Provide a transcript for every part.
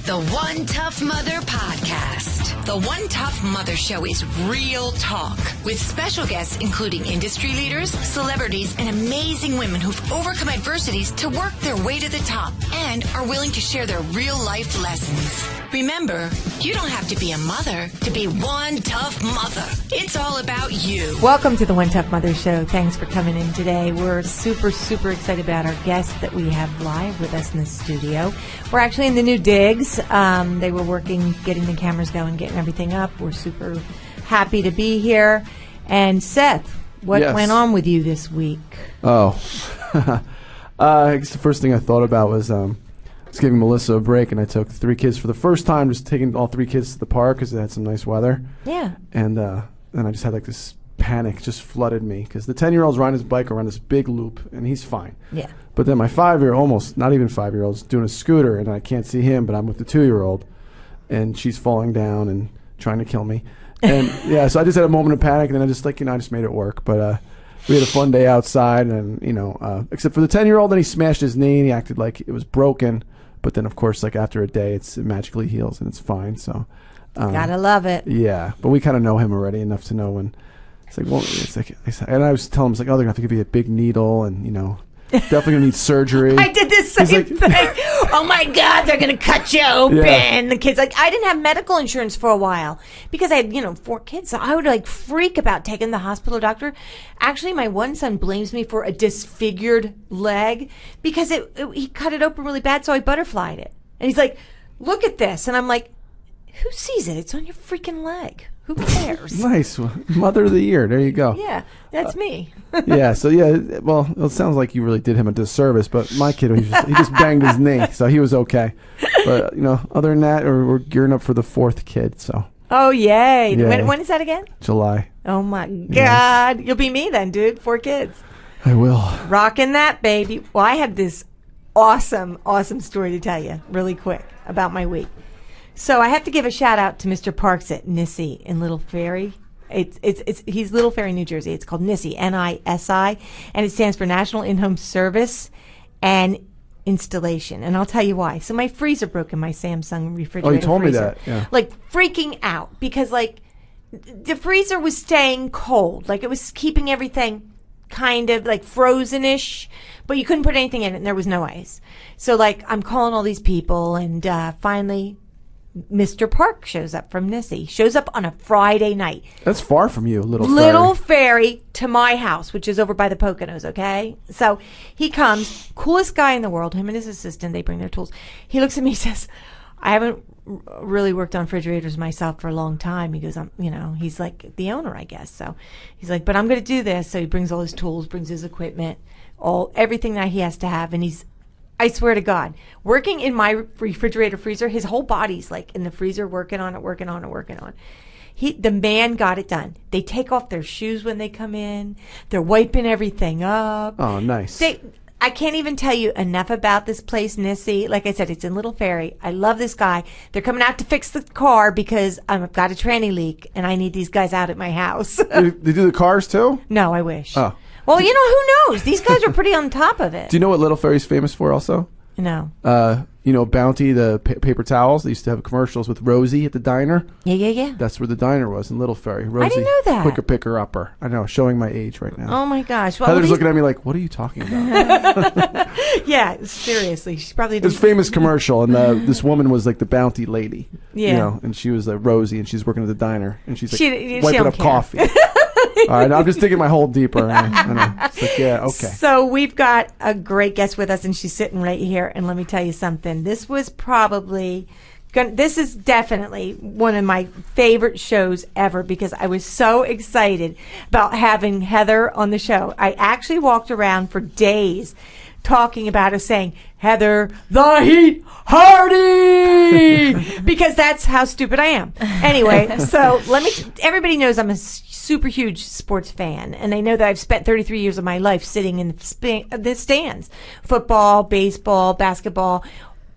The One Tough Mother Podcast. The One Tough Mother Show is real talk with special guests including industry leaders, celebrities, and amazing women who've overcome adversities to work their way to the top and are willing to share their real life lessons. Remember, you don't have to be a mother to be one tough mother. It's all about you. Welcome to the One Tough Mother Show. Thanks for coming in today. We're super excited about our guests that we have live with us in the studio. We're actually in the new digs. They were working, getting the cameras going, getting everything up. We're super happy to be here. And Seth, what went on with you this week? Oh, I guess the first thing I thought about was I was giving Melissa a break, and I took 3 kids for the first time, just taking all 3 kids to the park because it had some nice weather. Yeah. And then I just had like this panic just flooded me because the 10-year-old's riding his bike around this big loop, and he's fine. Yeah. But then my 5-year-old, almost not even 5-year-old's doing a scooter, and I can't see him, but I'm with the 2-year-old, and she's falling down and trying to kill me. And yeah, so I just had a moment of panic, and then I just I just made it work. But we had a fun day outside, and except for the 10-year-old, then he smashed his knee, and he acted like it was broken. But then, of course, like after a day, it magically heals and it's fine. So gotta love it. Yeah, but we kind of know him already enough to know when it's like, well, and I was telling him, it's like, oh, they're gonna have to give you a big needle, and definitely gonna need surgery. I did the same thing. Oh my God, they're gonna cut you open. Yeah. The kids, I didn't have medical insurance for a while because I had 4 kids, so I would freak about taking the hospital doctor. Actually, my one son blames me for a disfigured leg because he cut it open really bad, so I butterflied it, and he's like, "Look at this," and I'm like, "Who sees it? It's on your freaking leg. Who cares?" Nice. Mother of the Year. There you go. Yeah, that's me. Yeah, so well, it sounds like you really did him a disservice, but my kid, he just banged his knee, so he was okay. But, other than that, we're gearing up for the 4th kid, so. Oh, yay. When is that again? July. Oh, my God. Yes. You'll be me then, dude. 4 kids. I will. Rocking that, baby. Well, I have this awesome story to tell you really quick about my week. So I have to give a shout out to Mr. Parks at NISI in Little Ferry. He's Little Ferry, New Jersey. It's called NISI, N-I-S-I, and it stands for National In-Home Service and Installation. And I'll tell you why. So my freezer broke in my Samsung refrigerator. Oh, you told freezer. me that. Yeah. Freaking out because the freezer was staying cold. It was keeping everything kind of frozen-ish, but you couldn't put anything in it and there was no ice. So I'm calling all these people, and finally Mr. Park shows up from NISI. Shows up on a Friday night. That's far from you, Little Ferry to my house, which is over by the Poconos, okay? So he comes, coolest guy in the world, him and his assistant, they bring their tools. He looks at me and says, I haven't really worked on refrigerators myself for a long time. He goes, he's like the owner, I guess. So he's like, but I'm going to do this. So he brings all his tools, brings his equipment, everything that he has to have, and I swear to God, working in my refrigerator freezer, his whole body's in the freezer, working on it. The man got it done. They take off their shoes when they come in. They're wiping everything up. Oh, nice. I can't even tell you enough about this place, NISI. Like I said, it's in Little Ferry. I love this guy. They're coming out to fix the car because I've got a tranny leak and I need these guys out at my house. They do the cars too? No, I wish. Oh. Well, who knows? These guys are pretty on top of it. Do you know what Little Ferry's famous for also? No. Bounty, the paper towels. They used to have commercials with Rosie at the diner. Yeah. That's where the diner was in Little Ferry. Rosie, I didn't know that. Quicker picker upper. I know, showing my age right now. Oh my gosh. Well, Heather's looking at me like, what are you talking about? Yeah, seriously. She's probably... It was a famous commercial, and this woman was the Bounty lady. Yeah. And she was Rosie, and she's working at the diner, and she's she wiping up care. coffee. All right, I'm just digging my hole deeper. I know. It's yeah, okay. So we've got a great guest with us, and she's sitting right here. And let me tell you something. This is definitely one of my favorite shows ever because I was so excited about having Heather on the show. I actually walked around for days talking about her, saying, Heather the Heat Hardy, because that's how stupid I am. Anyway, so everybody knows I'm a super huge sports fan, and they know that I've spent 33 years of my life sitting in the stands. Football, baseball, basketball.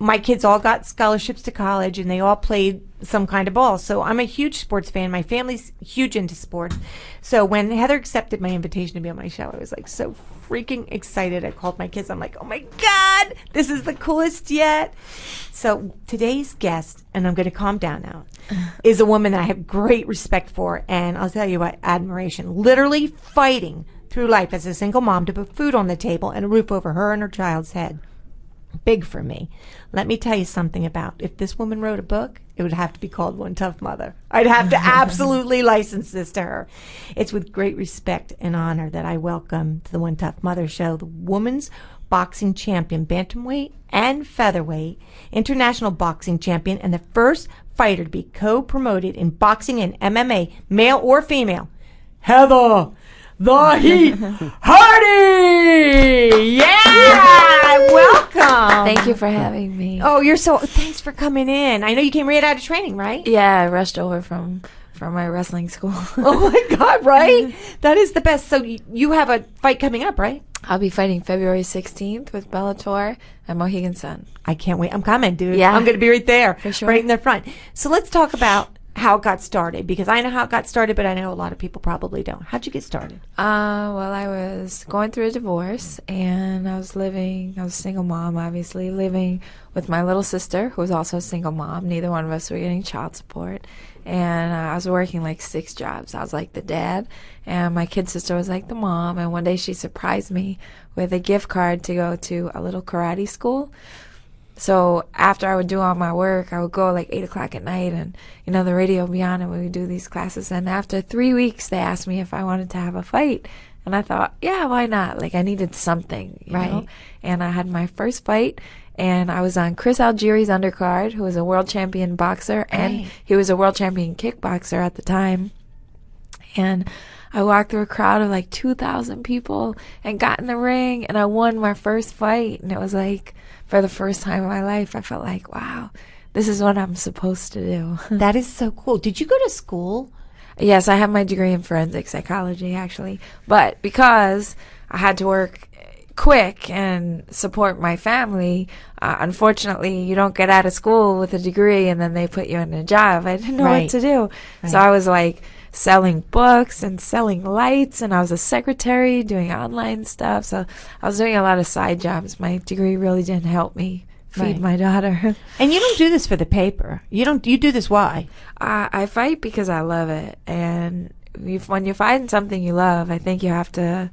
my kids all got scholarships to college, and they all played some kind of ball. So I'm a huge sports fan. My family's huge into sports. So when Heather accepted my invitation to be on my show, I was like so freaking excited. I called my kids. I'm like, oh my God, this is the coolest yet. So today's guest, and I'm going to calm down now, is a woman that I have great respect for. And I'll tell you what, admiration. Literally fighting through life as a single mom to put food on the table and a roof over her and her child's head. Big for me. Let me tell you something about, if this woman wrote a book, it would have to be called One Tough Mother. I'd have to absolutely license this to her. It's with great respect and honor that I welcome to the One Tough Mother show the woman's boxing champion, bantamweight and featherweight, international boxing champion, and the first fighter to be co-promoted in boxing and MMA, male or female, Heather the Heat Hardy! Yeah! Welcome! Thank you for having me. Oh, thanks for coming in. I know you came right out of training, right? Yeah, I rushed over from my wrestling school. Oh my God, right? That is the best. So you have a fight coming up, right? I'll be fighting February 16th with Bellator and Mohegan Sun. I can't wait. I'm coming, dude. Yeah. I'm going to be right there. For sure. Right in the front. So let's talk about how it got started, because I know how it got started, but I know a lot of people probably don't. How'd you get started? Well, I was going through a divorce, and I was a single mom, obviously, living with my little sister, who was also a single mom. Neither one of us were getting child support. And I was working like 6 jobs. I was like the dad, and my kid sister was like the mom. And one day she surprised me with a gift card to go to a little karate school. So after I would do all my work, I would go like 8 o'clock at night, and, the radio would be on, and we would do these classes. And after 3 weeks, they asked me if I wanted to have a fight. And I thought, yeah, why not? Like, I needed something, you know? And I had my first fight, and I was on Chris Algieri's undercard, who was a world champion boxer, and he was a world champion kickboxer at the time. And I walked through a crowd of like 2,000 people and got in the ring, and I won my first fight. And it was like, for the first time in my life, I felt like, wow, this is what I'm supposed to do. That is so cool. Did you go to school? Yes, I have my degree in forensic psychology, actually. But because I had to work quick and support my family, unfortunately, you don't get out of school with a degree and then they put you in a job. I didn't know what to do. So I was like selling books and selling lights, and I was a secretary doing online stuff. So I was doing a lot of side jobs. My degree really didn't help me feed my daughter. And you don't do this for the paper. You do this why? I fight because I love it. And when you find something you love, I think you have to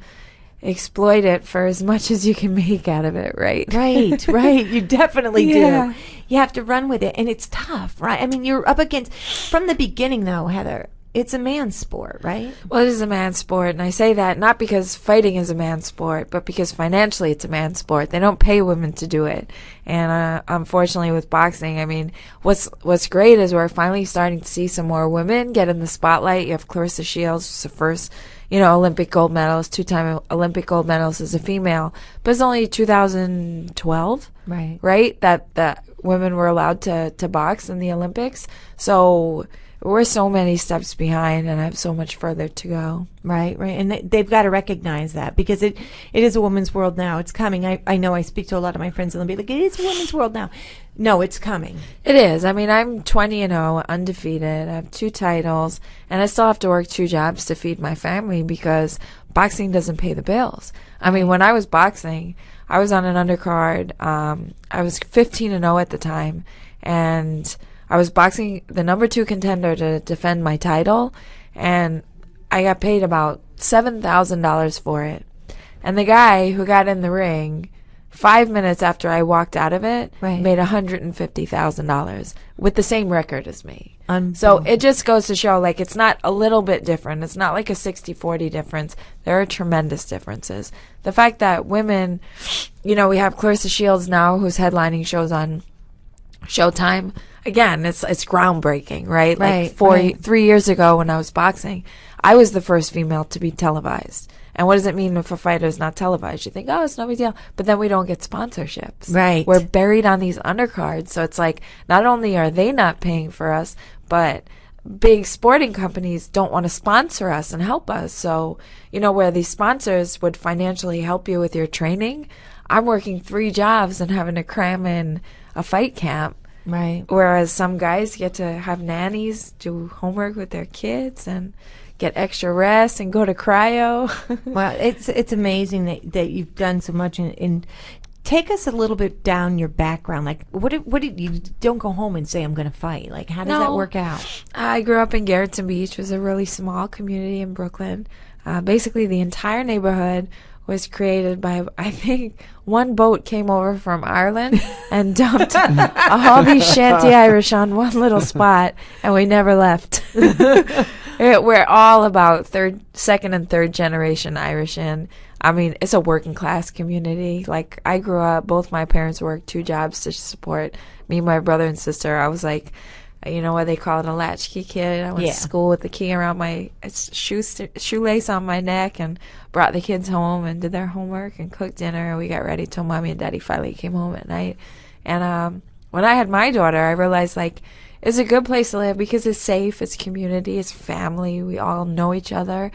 exploit it for as much as you can make out of it, right? Right. You definitely do. You have to run with it, and it's tough, right? I mean, you're up against, from the beginning though, Heather, it's a man's sport, right? Well, it is a man's sport, and I say that not because fighting is a man's sport, but because financially it's a man's sport. They don't pay women to do it. And unfortunately with boxing, I mean, what's great is we're finally starting to see some more women get in the spotlight. You have Clarissa Shields, who's the first Olympic gold medalist, 2-time Olympic gold medalist as a female. But it's only 2012, right? That women were allowed to box in the Olympics. So we're so many steps behind, and I have so much further to go. Right. And they've got to recognize that, because it is a woman's world now. It's coming. I know I speak to a lot of my friends, and they'll be like, it is a woman's world now. No, it's coming. It is. I mean, I'm 20-0, undefeated. I have 2 titles, and I still have to work 2 jobs to feed my family because boxing doesn't pay the bills. I mean, when I was boxing, I was on an undercard. I was 15-0 at the time, and I was boxing the number 2 contender to defend my title, and I got paid about $7,000 for it. And the guy who got in the ring 5 minutes after I walked out of it made $150,000 with the same record as me. So it just goes to show, like, it's not a little bit different. It's not like a 60-40 difference. There are tremendous differences. The fact that women, we have Clarissa Shields now, who's headlining shows on Showtime. Again, it's groundbreaking, right? Like 3 years ago when I was boxing, I was the first female to be televised. And what does it mean if a fighter is not televised? You think, oh, it's no big deal. But then we don't get sponsorships. Right. We're buried on these undercards. So it's like, not only are they not paying for us, but big sporting companies don't want to sponsor us and help us. So, where these sponsors would financially help you with your training, I'm working 3 jobs and having to cram in a fight camp. Right. Whereas some guys get to have nannies, do homework with their kids, and get extra rest and go to cryo. Well, it's amazing that you've done so much. In take us a little bit down your background. Like, what did you don't go home and say I'm going to fight? Like, how does that work out? I grew up in Garrettson Beach, which was a really small community in Brooklyn. Basically, the entire neighborhood was created by, I think, one boat came over from Ireland and dumped all these shanty Irish on one little spot, and we never left. We're all about second and third generation Irish in. I mean, it's a working class community. Like, I grew up, both my parents worked 2 jobs to support me, my brother, and sister. I was like, you know what they call it, a latchkey kid. I went to school with the key around my shoelace on my neck and brought the kids home and did their homework and cooked dinner. And we got ready till Mommy and Daddy finally came home at night. And when I had my daughter, I realized, like, it's a good place to live because it's safe, it's community, it's family. We all know each other.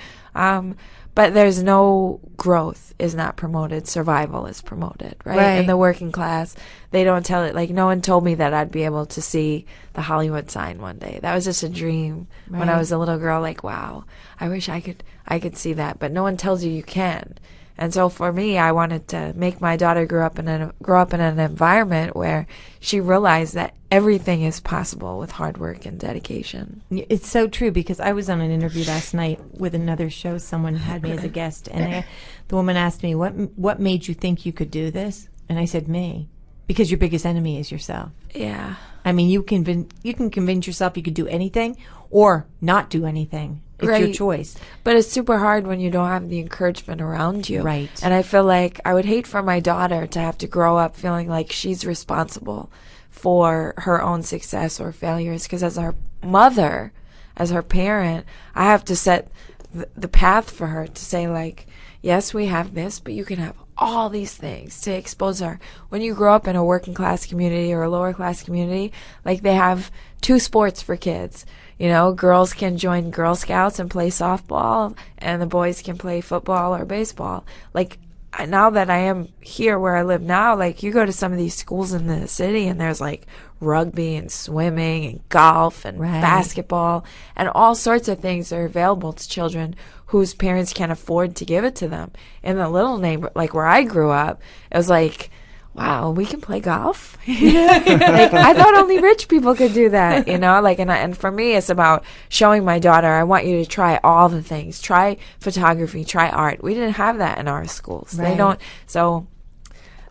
But there's no growth is not promoted. Survival is promoted, right? In the working class, they don't tell it. Like, no one told me that I'd be able to see the Hollywood sign one day. That was just a dream when I was a little girl. Like, wow, I wish I could see that. But no one tells you can. And so for me, I wanted to make my daughter grow up in an environment where she realized that everything is possible with hard work and dedication. It's so true, because I was on an interview last night with another show. Someone had me as a guest, and the woman asked me, what made you think you could do this? And I said, me. Because your biggest enemy is yourself. Yeah. I mean, you can convince yourself you could do anything or not do anything. It's your choice. But it's super hard when you don't have the encouragement around you. Right. And I feel like I would hate for my daughter to have to grow up feeling like she's responsible for her own success or failures. Because as her mother, as her parent, I have to set the path for her to say, like, yes, we have this, but you can have all these things to expose her. When you grow up in a working class community or a lower class community, like, they have 2 sports for kids. You know, girls can join Girl Scouts and play softball, and the boys can play football or baseball. Like, now that I am here where I live now, like, you go to some of these schools in the city and there's like rugby and swimming and golf and basketball and all sorts of things that are available to children whose parents can't afford to give it to them. In the little neighbor, like where I grew up, it was like, wow, we can play golf? Like, I thought only rich people could do that, you know? Like, and for me, it's about showing my daughter, I want you to try all the things. Try photography, try art. We didn't have that in our schools. Right. They don't. So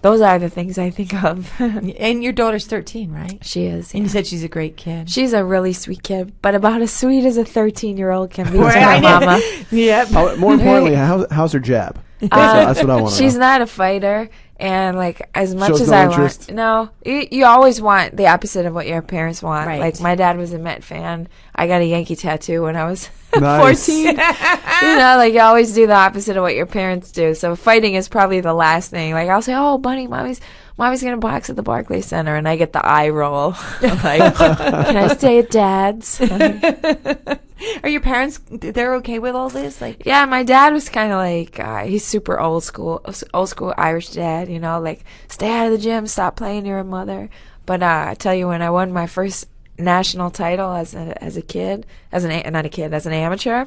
those are the things I think of. And your daughter's 13, right? She is. And you said she's a great kid. She's a really sweet kid, but about as sweet as a 13-year-old can be to her mama. Yep. More importantly, how's her jab? That's what I want to know. She's not a fighter. And, like, as much Shows as no I interest. want, no, you always want the opposite of what your parents want. Right. Like, my dad was a Met fan. I got a Yankee tattoo when I was Nice. 14. You know, like, you always do the opposite of what your parents do. So fighting is probably the last thing. Like, I'll say, oh, Bunny, mommy's going to box at the Barclays Center. And I get the eye roll. I'm like, can I stay at Dad's? Are your parents, they're okay with all this? Like, yeah, my dad was kind of like, he's super old school Irish dad, you know, like, stay out of the gym, stop playing, you're a mother. But I tell you, when I won my first national title as an amateur,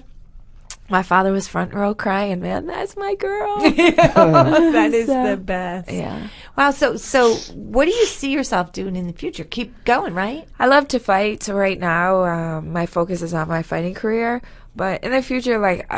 my father was front row crying, man, that's my girl. that is the best. Yeah. Wow. So what do you see yourself doing in the future? Keep going, right? I love to fight. So right now, my focus is on my fighting career. But in the future, like,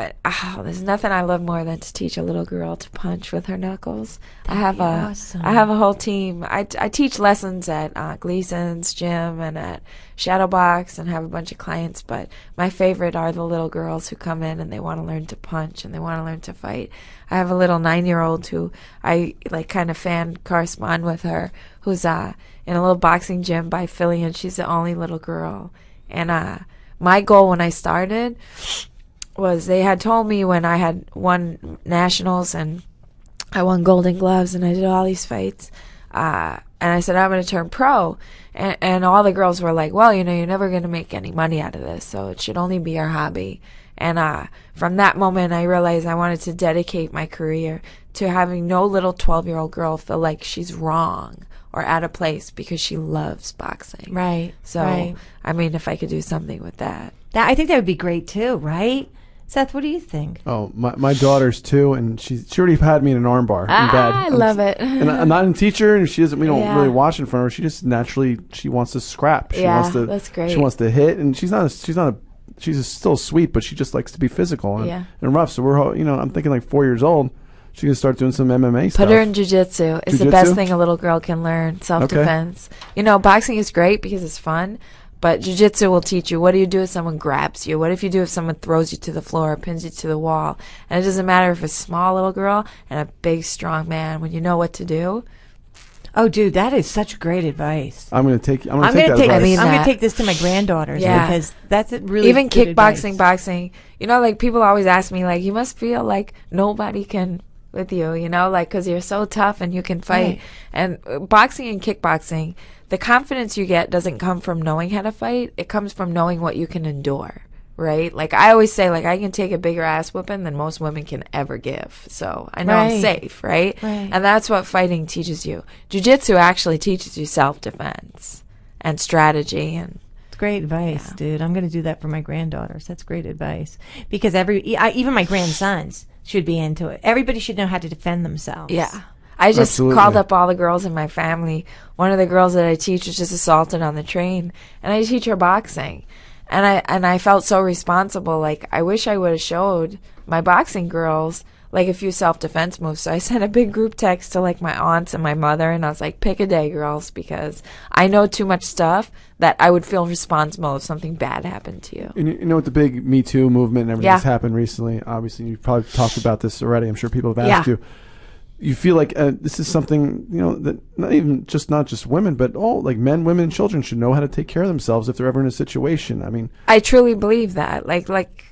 there's nothing I love more than to teach a little girl to punch with her knuckles. I have a whole team. I teach lessons at Gleason's gym and at Shadowbox and have a bunch of clients. But my favorite are the little girls who come in and they want to learn to punch and they want to learn to fight. I have a little 9-year-old who I like kind of fan correspond with her, who's in a little boxing gym by Philly, and she's the only little girl. And my goal when I started was, they had told me when I had won nationals and I won Golden Gloves and I did all these fights, and I said, I'm going to turn pro. And all the girls were like, well, you know, you're never going to make any money out of this, so it should only be your hobby. And from that moment, I realized I wanted to dedicate my career to having no little 12-year-old girl feel like she's wrong or out of place because she loves boxing. Right. So, right. I mean, if I could do something with that. I think that would be great too, right? Seth, what do you think? Oh, my daughter's 2, and she already had me in an arm bar in bed. I love it. And I'm not a teacher, and she doesn't. We don't Yeah. really watch in front of her. She just naturally she wants to scrap. She Yeah, wants to, that's great. She wants to hit, and she's still sweet, but she just likes to be physical and rough. So I'm thinking like 4 years old, she's gonna start doing some MMA stuff. Put her in jiu-jitsu. It's the Jiu-jitsu? best thing a little girl can learn. Self-defense. Boxing is great because it's fun, but jiu-jitsu will teach you, what do you do if someone grabs you? What if you do if someone throws you to the floor or pins you to the wall? And it doesn't matter if it's a small little girl and a big, strong man. When you know what to do. Oh, dude, that is such great advice. I'm gonna take that I'm advice. going to take this to my granddaughters because that's a really even good kickboxing, advice. boxing. Like people always ask me, like, you must feel like nobody can with you, like because you're so tough and you can fight. Right. And boxing and kickboxing, the confidence you get doesn't come from knowing how to fight. It comes from knowing what you can endure. Right? Like I always say, like I can take a bigger ass whooping than most women can ever give. So I know I'm safe, right? And that's what fighting teaches you. Jiu-jitsu actually teaches you self-defense and strategy. And It's great advice, dude. I'm going to do that for my granddaughters. That's great advice. Because even my grandsons should be into it. Everybody should know how to defend themselves. yeah. I just Absolutely. called up all the girls in my family. One of the girls that I teach was just assaulted on the train, and I teach her boxing. And I felt so responsible. Like, I wish I would have showed my boxing girls, like, a few self-defense moves. So I sent a big group text to, like, my aunts and my mother, and I was like, pick a day, girls, because I know too much stuff that I would feel responsible if something bad happened to you. And you know, with the big Me Too movement and everything that's Yeah. happened recently, obviously you've probably talked about this already. I'm sure people have asked Yeah. you. You feel like this is something, that not just women, but all like men, women, and children should know how to take care of themselves if they're ever in a situation. I mean, I truly believe that. Like,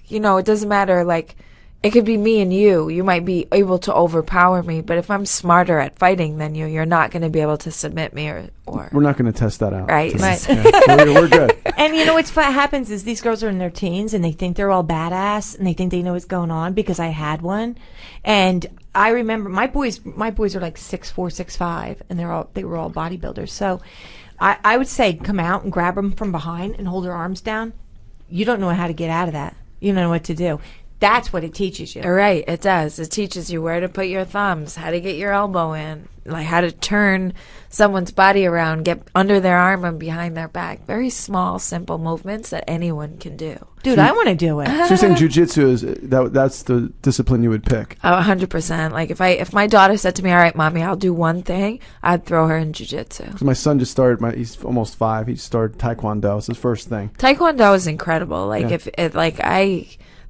it doesn't matter. Like, it could be me and you. You might be able to overpower me, but if I'm smarter at fighting than you, you're not going to be able to submit me or we're not going to test that out. Right. today. Right. Yeah, we're good. And what's what happens is these girls are in their teens and they think they're all badass and they think they know what's going on because I had one. And I remember my boys are like 6'4", 6'5", and they were all bodybuilders. So I would say come out and grab them from behind and hold their arms down. You don't know how to get out of that. You don't know what to do. That's what it teaches you. Right, it does. It teaches you where to put your thumbs, how to get your elbow in, like how to turn someone's body around, get under their arm and behind their back. Very small, simple movements that anyone can do. Dude, I want to do it. So you're saying jiu-jitsu is that's the discipline you would pick? 100%. Like if my daughter said to me, "All right, mommy, I'll do one thing," I'd throw her in jiu-jitsu. Because my son just started. He's almost 5. He started taekwondo. It's his first thing. Taekwondo is incredible. Like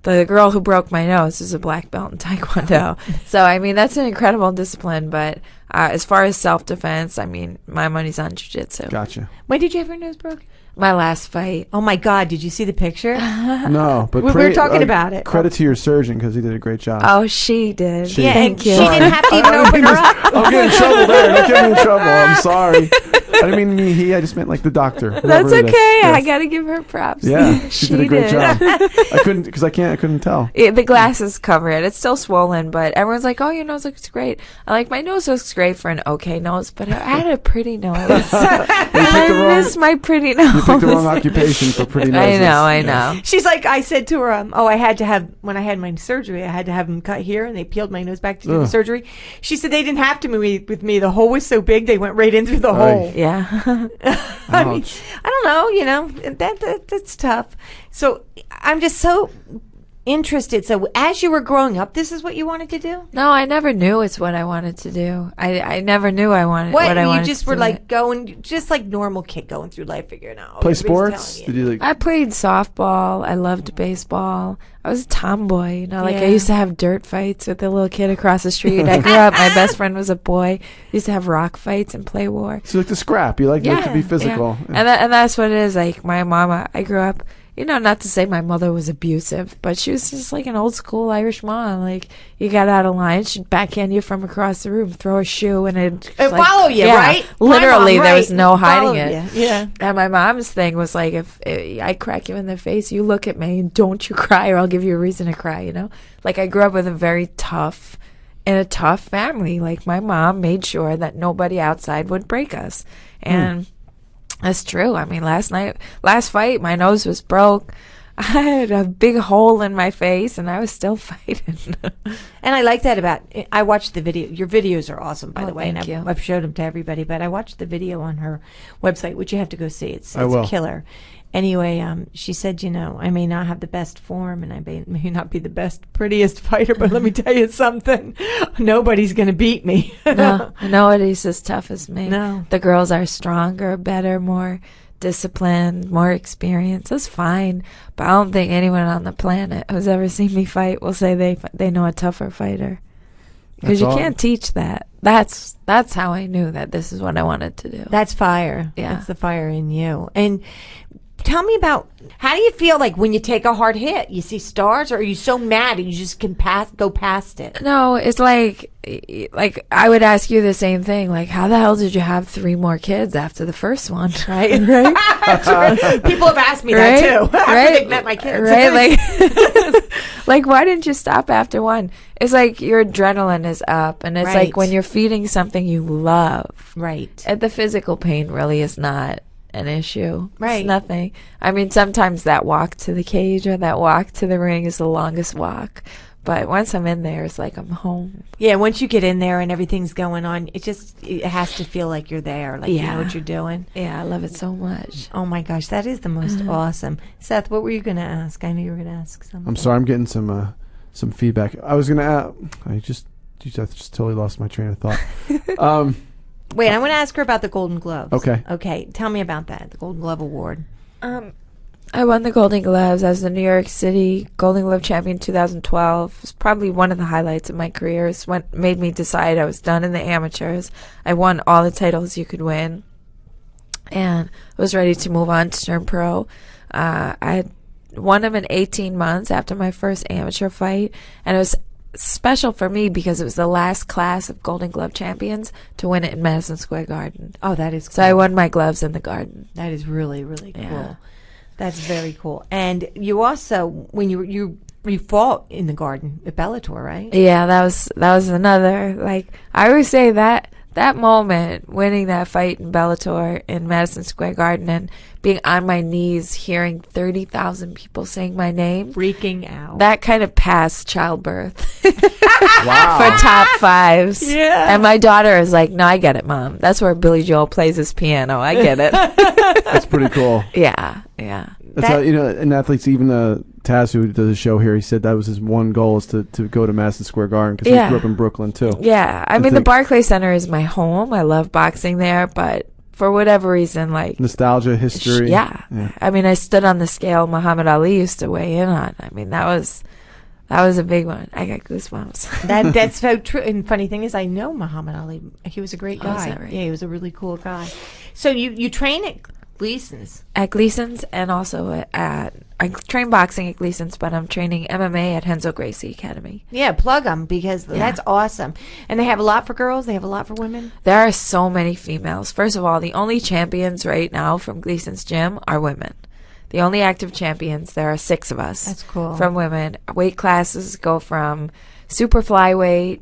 the girl who broke my nose is a black belt in Taekwondo. So, I mean, that's an incredible discipline. But as far as self-defense, I mean, my money's on jiu-jitsu. Gotcha. When did you have your nose broken? My last fight. Oh, my God. Did you see the picture? No, but We were talking about it. Credit to your surgeon because he did a great job. Oh, she did. She- Yeah, Thank and you. she didn't have to even open her up. I'm getting in trouble there. Don't get me in trouble. I'm sorry. I didn't mean me, he. I just meant like the doctor. That's whoever it is. okay. I Yes. got to give her props. Yeah, she did a great did. job. I couldn't tell. The glasses cover it. It's still swollen, but everyone's like, "Oh, your nose looks great." I'm like, my nose looks great for an okay nose, but I had a pretty nose. I miss my pretty nose. You picked the wrong occupation for pretty noses. I know. She's like, I said to her, I had to have, when I had my surgery, I had to have them cut here, and they peeled my nose back to do the surgery. She said they didn't have to move with me. The hole was so big, they went right in through the hole. Yeah. I mean, I don't know, that's tough. So I'm just so interested. So as you were growing up, this is what you wanted to do? No, I never knew it's what I wanted to do. I never knew what I wanted. You just to were do. like going, just like normal kid going through life, figuring out. Play everybody's sports? telling Did you like? I played softball. I loved baseball. I was a tomboy, Like I Yeah. used to have dirt fights with the little kid across the street. I grew up. My best friend was a boy. We used to have rock fights and play war. So you like to scrap. You like to be physical. Yeah. And that's what it is. Like my mama, I grew up, not to say my mother was abusive, but she was just like an old school Irish mom. Like you got out of line, she'd backhand you from across the room, throw a shoe, and it'd follow you, right? Literally, My mom, there was right, no hiding followed it. you, yeah. And my mom's thing was like, if I crack you in the face, you look at me and don't you cry, or I'll give you a reason to cry. Like I grew up with a very tough in a tough family. Like, my mom made sure that nobody outside would break us. And that's true. I mean, last fight, my nose was broke. I had a big hole in my face, and I was still fighting. And I like that about. I watched the video. Your videos are awesome, by the way, and thank you. I've showed them to everybody. But I watched the video on her website, which you have to go see. It's will. killer. Anyway, she said, I may not have the best form, and I may not be the best, prettiest fighter, but let me tell you something: nobody's going to beat me. No, nobody's as tough as me. No. The girls are stronger, better, more disciplined, more experienced. That's fine, but I don't think anyone on the planet who's ever seen me fight will say they know a tougher fighter, because you can't teach that. That's how I knew that this is what I wanted to do. That's fire. Yeah. That's the fire in you. And tell me about, how do you feel like when you take a hard hit? You see stars, or are you so mad and you just can go past it? No, it's like I would ask you the same thing. Like, how the hell did you have 3 more kids after the first one? Right? People have asked me Right? that too. After Right? they've met my kids. Right? Like, why didn't you stop after one? It's like your adrenaline is up, and it's Right. like when you're feeding something you love. Right. And the physical pain really is not an issue. Right. It's nothing. I mean, sometimes that walk to the cage or that walk to the ring is the longest walk. But once I'm in there, it's like I'm home. Yeah, once you get in there and everything's going on, it has to feel like you're there, like you know Yeah. what you're doing. Yeah, I love it so much. Oh my gosh, that is the most awesome. Seth, what were you going to ask? I knew you were going to ask something. I'm sorry, I'm getting some feedback. I was gonna. I just totally lost my train of thought. Wait, I want to ask her about the Golden Globes. Okay. Okay, tell me about that, the Golden Glove Award. I won the Golden Gloves as the New York City Golden Glove champion 2012. It's probably one of the highlights of my career. It's what made me decide I was done in the amateurs. I won all the titles you could win, and was ready to move on to turn pro. I had won them in 18 months after my first amateur fight, and it was special for me because it was the last class of Golden Glove champions to win it in Madison Square Garden. Oh, that is cool. So I won my gloves in the Garden. That is really, really cool. Yeah. That's very cool. And you also, when you fought in the Garden at Bellator, right? Yeah, that was another, like, I always say that moment, winning that fight in Bellator in Madison Square Garden and being on my knees, hearing 30,000 people saying my name, Freaking out. that kind of passed childbirth Wow. for top 5s. Yeah. And my daughter is like, no, I get it, Mom. That's where Billy Joel plays his piano. I get it. That's pretty cool. Yeah. That's how, in athletes, even Taz, who does a show here, he said that was his one goal, is to go to Madison Square Garden, because Yeah. he grew up in Brooklyn too. Yeah. I mean, the Barclays Center is my home. I love boxing there, but for whatever reason, like, Nostalgia, history. yeah. I mean, I stood on the scale Muhammad Ali used to weigh in on. I mean, that was a big one. I got goosebumps. That's so true. And funny thing is, I know Muhammad Ali. He was a great Oh, is guy. that right? Yeah, he was a really cool guy. So you train at Gleason's. At Gleason's, and also I train boxing at Gleason's, but I'm training MMA at Renzo Gracie Academy. Yeah, plug them, because that's awesome. And they have a lot for girls. They have a lot for women. There are so many females. First of all, the only champions right now from Gleason's gym are women. The only active champions, there are 6 of us. That's cool. From women. Weight classes go from super flyweight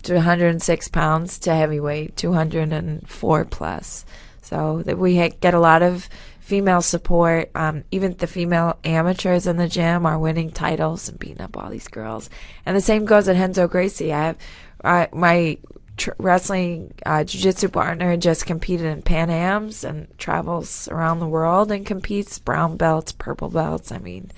to 106 pounds to heavyweight, 204 plus. So that we get a lot of female support. Even the female amateurs in the gym are winning titles and beating up all these girls. And the same goes at Renzo Gracie. I have my wrestling jiu-jitsu partner just competed in Pan Ams and travels around the world and competes brown belts, purple belts. I mean,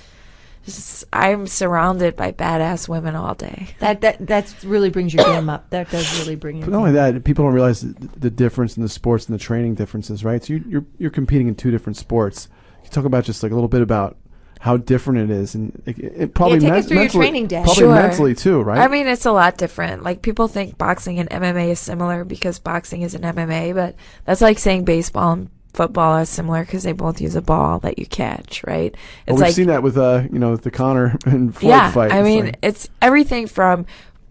I'm surrounded by badass women all day. That's really brings your game up. That does really bring your But not only that, people don't realize the difference in the sports and the training differences, right? So you're competing in 2 different sports. You talk about just like a little bit about how different it is, and it probably take us through your mentally, training day. probably Sure. mentally too, right? I mean, it's a lot different. Like, people think boxing and MMA is similar because boxing is an MMA, but that's like saying baseball and football are similar because they both use a ball that you catch, right? Well, we've seen that with the Conor and Floyd fight. I It's mean, like- it's everything from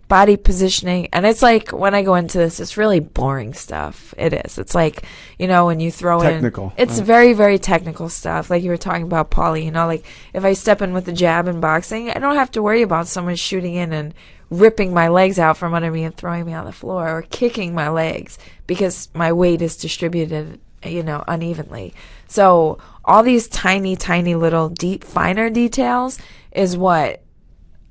body positioning, and it's like, when I go into this, it's really boring stuff. It is. It's like, when you throw Technical, in, it's right. very, very technical stuff. Like you were talking about, Paulie, like if I step in with the jab in boxing, I don't have to worry about someone shooting in and ripping my legs out from under me and throwing me on the floor, or kicking my legs because my weight is distributed, unevenly. So all these tiny, tiny little deep, finer details is what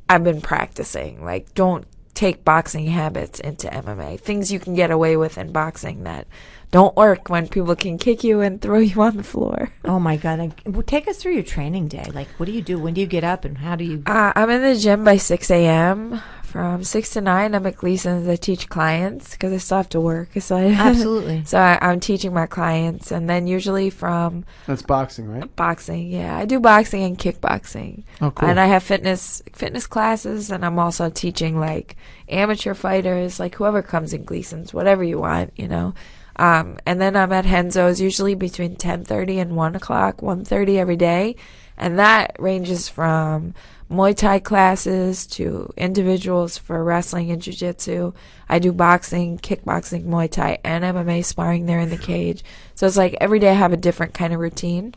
I've been practicing. Like, don't take boxing habits into MMA. Things you can get away with in boxing that don't work when people can kick you and throw you on the floor. Oh my God. Take us through your training day. Like, what do you do? When do you get up and how do you? I'm in the gym by 6 a.m. From 6 to 9, I'm at Gleason's. I teach clients because I still have to work. So Absolutely. So I'm teaching my clients. And then usually from That's boxing, right? boxing, yeah. I do boxing and kickboxing. Oh, cool. And I have fitness classes, and I'm also teaching, like, amateur fighters, like whoever comes in Gleason's, whatever you want, And then I'm at Henzo's usually between 10:30 and 1 o'clock, 1:30 every day. And that ranges from Muay Thai classes to individuals for wrestling and jiu-jitsu. I do boxing, kickboxing, Muay Thai, and MMA sparring there in the cage. So it's like every day I have a different kind of routine.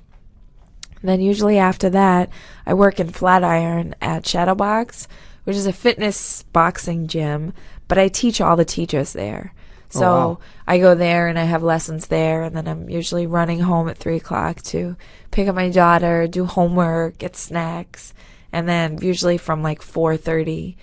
And then usually after that, I work in Flatiron at Shadowbox, which is a fitness boxing gym, but I teach all the teachers there. So wow. I go there and I have lessons there, and then I'm usually running home at 3 o'clock to pick up my daughter, do homework, get snacks, and then usually from like 4:30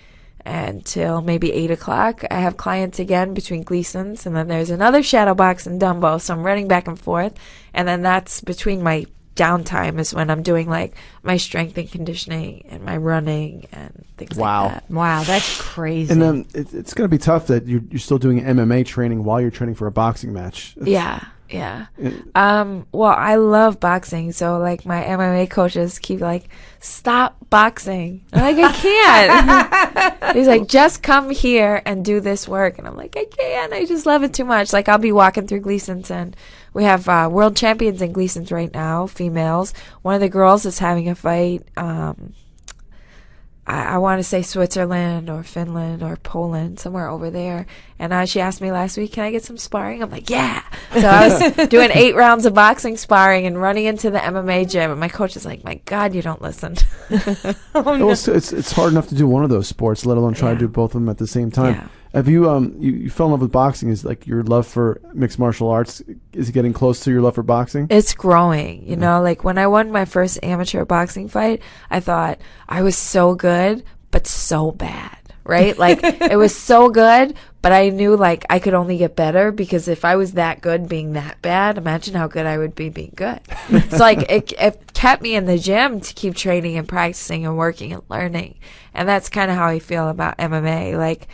until maybe 8 o'clock, I have clients again between Gleason's, and then there's another Shadowbox in Dumbo, so I'm running back and forth, and then that's between my downtime is when I'm doing like my strength and conditioning and my running and things like that. Wow, that's crazy. And then it's going to be tough that you're still doing MMA training while you're training for a boxing match. Yeah. Well, I love boxing, so like my MMA coaches keep like, stop boxing. I'm like, I can't. He's like, just come here and do this work. And I'm like, I can't. I just love it too much. Like, I'll be walking through Gleason's, and we have world champions in Gleason's right now, females. One of the girls is having a fight. I want to say Switzerland or Finland or Poland, somewhere over there. And she asked me last week, can I get some sparring? I'm like, yeah. So I was doing 8 rounds of boxing sparring and running into the MMA gym. And my coach is like, my God, you don't listen. It's hard enough to do one of those sports, let alone try to do both of them at the same time. Yeah. Have you you fell in love with boxing? Is like your love for mixed martial arts, is it getting close to your love for boxing? It's growing, like when I won my first amateur boxing fight, I thought I was so good, but so bad, right? Like it was so good, but I knew like I could only get better, because if I was that good being that bad, imagine how good I would be being good. So like it kept me in the gym to keep training and practicing and working and learning. And that's kind of how I feel about MMA. Like,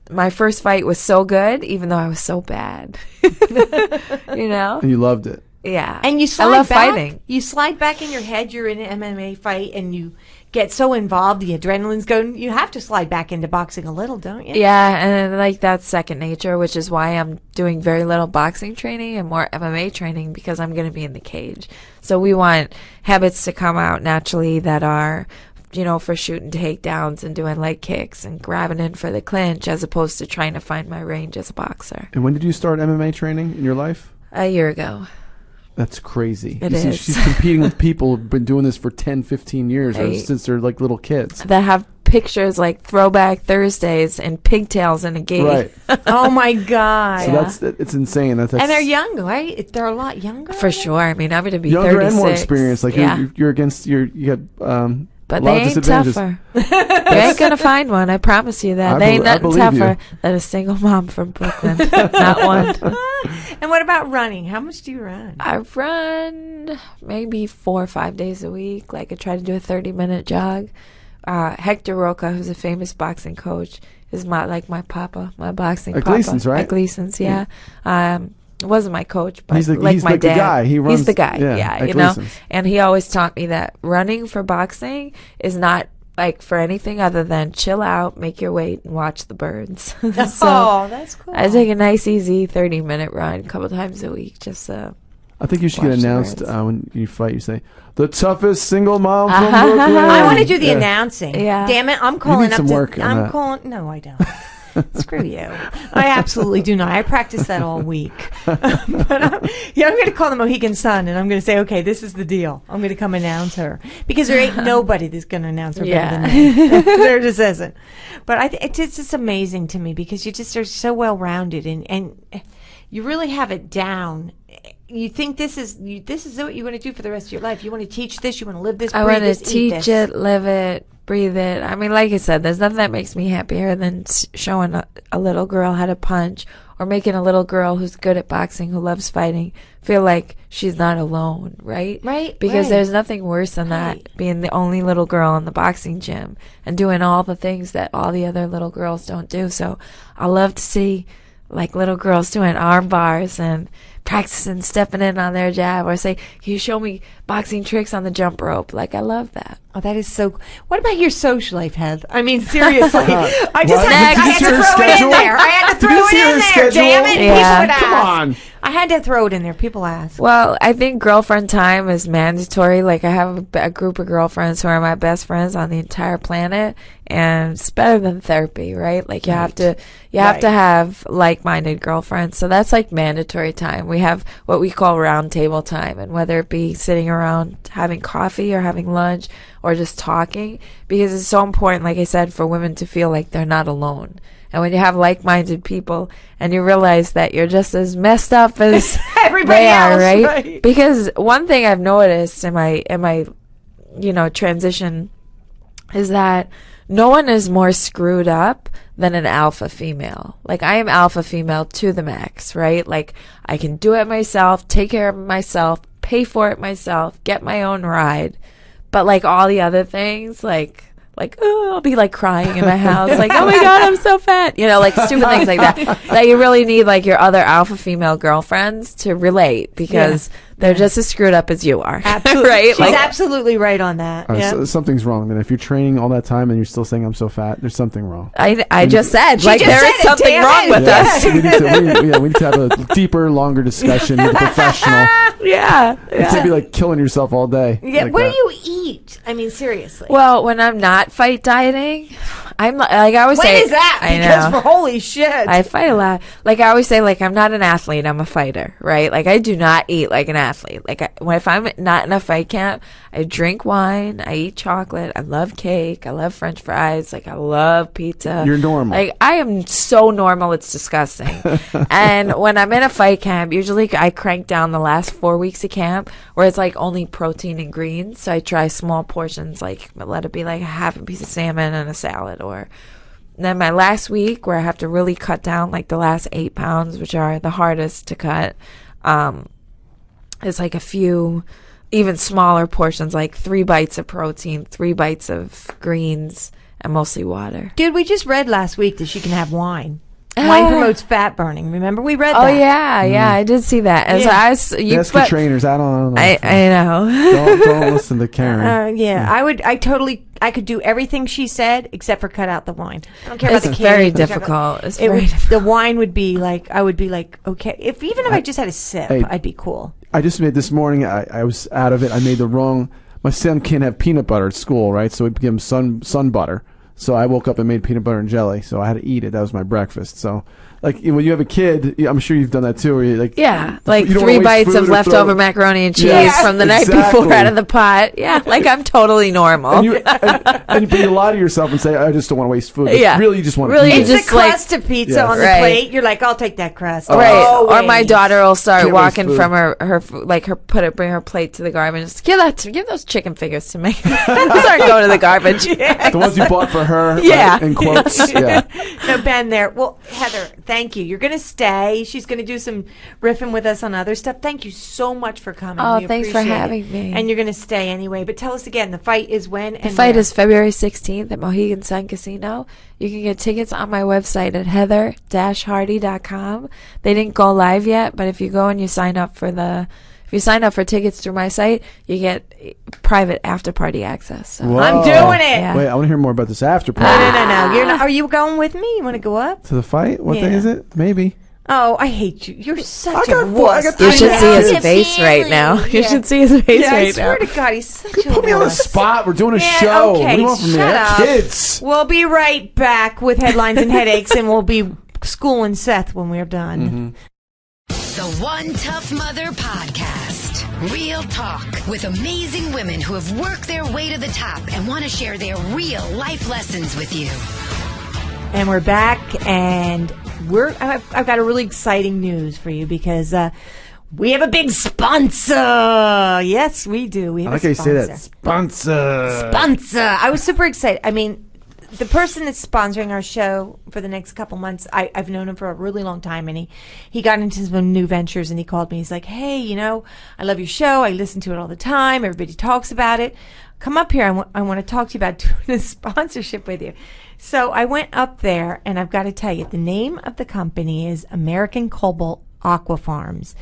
my first fight was so good, even though I was so bad. And you loved it. Yeah. And you slide I love back, fighting. You slide back in your head, you're in an MMA fight, and you get so involved, the adrenaline's going, you have to slide back into boxing a little, don't you? Yeah, and like that's second nature, which is why I'm doing very little boxing training and more MMA training, because I'm going to be in the cage. So we want habits to come out naturally that are, for shooting takedowns and doing leg kicks and grabbing in for the clinch, as opposed to trying to find my range as a boxer. And when did you start MMA training in your life? A year ago. That's crazy. It is. She's competing with people who've been doing this for 10, 15 years since they're like little kids. That have pictures like Throwback Thursdays and pigtails in a gi. Right. Oh my God. So it's insane. That's and they're young, right? They're a lot younger. For sure. I mean, I'm going to be younger 36. and more experienced. Like you're against you have but a lot they of ain't disadvantages. tougher. You ain't going to find one. I promise you that. They ain't nothing tougher than a single mom from Brooklyn. Not one. And what about running? How much do you run? I run maybe 4 or 5 days a week. Like, I try to do a 30-minute jog. Hector Roca, who's a famous boxing coach, is my papa, my boxing At papa. Gleason's, right? At Gleason's, yeah. Wasn't my coach, but he's like my the dad. Guy. He's the guy, at you know. Gleason's. And he always taught me that running for boxing is not like for anything other than chill out, make your weight, and watch the birds. So that's cool. I take a nice, easy 30-minute run a couple times a week, just I think you should get watch the announced birds. when you fight. You say, the toughest single mom from Brooklyn. I want to do the announcing. Yeah. Damn it, I'm calling need up some to. work on I'm that. calling. No, I don't. Screw you. I absolutely do not. I practice that all week. But I'm going to call the Mohegan Sun and I'm going to say, okay, this is the deal. I'm going to come announce her because there ain't nobody that's going to announce her better than me. There just isn't. But it's just amazing to me because you just are so well rounded and you really have it down. You think this is what you want to do for the rest of your life. You want to teach this. You want to live this. I want to teach it, live it, breathe it. I mean, like I said, there's nothing that makes me happier than showing a little girl how to punch or making a little girl who's good at boxing, who loves fighting, feel like she's not alone, right? Right. Because there's nothing worse than that, being the only little girl in the boxing gym and doing all the things that all the other little girls don't do. So I love to see like little girls doing arm bars and practicing stepping in on their jab, or say, can you show me boxing tricks on the jump rope? Like, I love that. Oh, that is so. What about your social life, Heath? I mean, seriously, I just What? had to throw it in there. I had to Did throw you see it in her there. schedule? Damn it! Yeah. People would ask. Come on. I had to throw it in there. People ask. Well, I think girlfriend time is mandatory. Like, I have a group of girlfriends who are my best friends on the entire planet, and it's better than therapy, right? Like, you have to have like-minded girlfriends. So that's like mandatory time. We have what we call round table time, and whether it be sitting around having coffee or having lunch or just talking, because it's so important, like I said, for women to feel like they're not alone. And when you have like-minded people and you realize that you're just as messed up as Everybody they are, else, right? right? Because one thing I've noticed in my transition is that no one is more screwed up than an alpha female. Like, I am alpha female to the max, right? Like, I can do it myself, take care of myself, pay for it myself, get my own ride. But like all the other things, like I'll be like crying in my house, like, oh my God, I'm so fat, like stupid things like that you really need like your other alpha female girlfriends to relate, because they're just as screwed up as you are. Absolutely. Right? She's absolutely right on that. All right, Yeah. so something's wrong. Then if you're training all that time and you're still saying I'm so fat, there's something wrong. I just said, She like, just there said is it, something damn wrong it. with Yeah. us. we need to have a deeper, longer discussion with a professional. Yeah. Instead of be like killing yourself all day. Yeah, like what that. do you eat? I mean, seriously. Well, when I'm not fight dieting, I'm like I always when say. is that? I Because know. for holy shit. I fight a lot. Like, I always say, like, I'm not an athlete, I'm a fighter, right? Like, I do not eat like an athlete. Like, if I'm not in a fight camp, I drink wine, I eat chocolate, I love cake, I love French fries, like, I love pizza. You're normal. Like, I am so normal, it's disgusting. And when I'm in a fight camp, usually I crank down the last 4 weeks of camp, where it's like only protein and greens. So I try small portions, like, let it be like half a piece of salmon and a salad, or then my last week where I have to really cut down, like the last 8 pounds, which are the hardest to cut, it's like a few even smaller portions, like 3 bites of protein, 3 bites of greens, and mostly water. Dude, we just read last week that she can have wine. Wine promotes fat burning. Remember, we read that. Oh yeah, I did see that. And so I was, Ask your trainers. I don't know. I know. Don't listen to Karen. I could do everything she said except for cut out the wine. I don't care It's about the very kids. difficult. It's It very would, difficult. the wine would be like, I would be like, okay. If I just had a sip, Hey. I'd be cool. I just made this morning. I was out of it. I made the wrong. My son can't have peanut butter at school, right? So we give him sun butter. So I woke up and made peanut butter and jelly. So I had to eat it. That was my breakfast. So, like, when you have a kid, I'm sure you've done that too. Where you like, Yeah, like you don't 3 wanna waste bites food of or leftover throw- macaroni and cheese Yes, from the night exactly. before out of the pot. Yeah, like I'm totally normal. And but you lie to yourself and say, I just don't want to waste food. But Yeah. really, you just want Really, to you eat It's it. just the like- crust of pizza Yes. on the Right. plate. You're like, I'll take that crust. Right, or Always. my daughter will start Can't waste walking food. from her food, like bring her plate to the garbage. Just give those chicken fingers to me. Start going to the garbage. The ones you bought for her, Yeah. right, in quotes. Yeah. No, Ben there. Well, Heather, thank you. You're going to stay. She's going to do some riffing with us on other stuff. Thank you so much for coming. Oh, We thanks for appreciate it. having me. And you're going to stay anyway. But tell us again, the fight is when? The fight is February 16th at Mohegan Sun Casino. You can get tickets on my website at heather-hardy.com. They didn't go live yet, but if you go and you sign up for tickets through my site, you get private after party access. So. Whoa. I'm doing it. Yeah. Wait, I want to hear more about this after No, party. no. You're not, are you going with me? You want to go up? To the fight? What day Yeah. is it? Maybe. Oh, I hate you. You're such a got wuss. You should see his Yeah. face right now. You should see his face Yeah, I right swear now. to God, he's such a Put me on the wuss. spot. We're doing a Yeah, show. okay, What do you want from me? I shut have up. kids. We'll be right back with headlines and headaches, and we'll be schooling Seth when we're done. The One Tough Mother Podcast. Real talk with amazing women who have worked their way to the top and want to share their real life lessons with you. And we're back, and I've got a really exciting news for you because we have a big sponsor. Yes, we do. We have I like a how you say sponsor. that. Sponsor. Sponsor. I was super excited. I mean, the person that's sponsoring our show for the next couple months, I've known him for a really long time, and he got into some new ventures, and he called me. He's like, hey, I love your show. I listen to it all the time. Everybody talks about it. Come up here. I want to talk to you about doing a sponsorship with you. So I went up there, and I've got to tell you, the name of the company is American Cobalt Aqua Farms.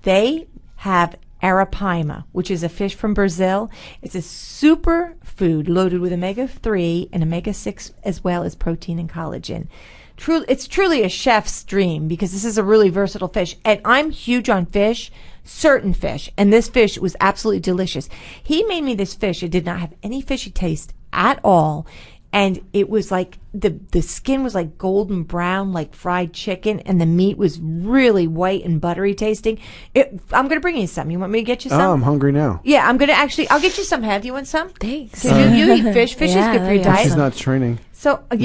They have arapaima, which is a fish from Brazil. It's a super food loaded with omega-3 and omega-6 as well as protein and collagen. It's truly a chef's dream because this is a really versatile fish. And I'm huge on fish, certain fish, and this fish was absolutely delicious. He made me this fish. It did not have any fishy taste at all. And it was like the skin was like golden brown, like fried chicken, and the meat was really white and buttery tasting. I'm going to bring you some. You want me to get you some? Oh, I'm hungry now. Yeah, I'll get you some. Have you want some? Thanks. 'Cause you eat fish. Fish Yeah, is good for your yeah. diet. She's not training. So a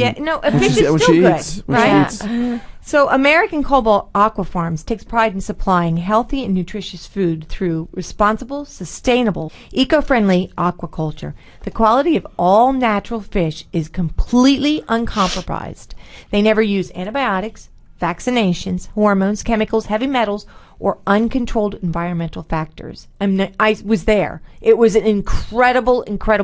fish she- is when still she good, eats- when she right? eats. So American Cobalt Aqua Farms takes pride in supplying healthy and nutritious food through responsible, sustainable, eco-friendly aquaculture. The quality of all natural fish is completely uncompromised. They never use antibiotics, vaccinations, hormones, chemicals, heavy metals, or uncontrolled environmental factors. I was there. It was an incredible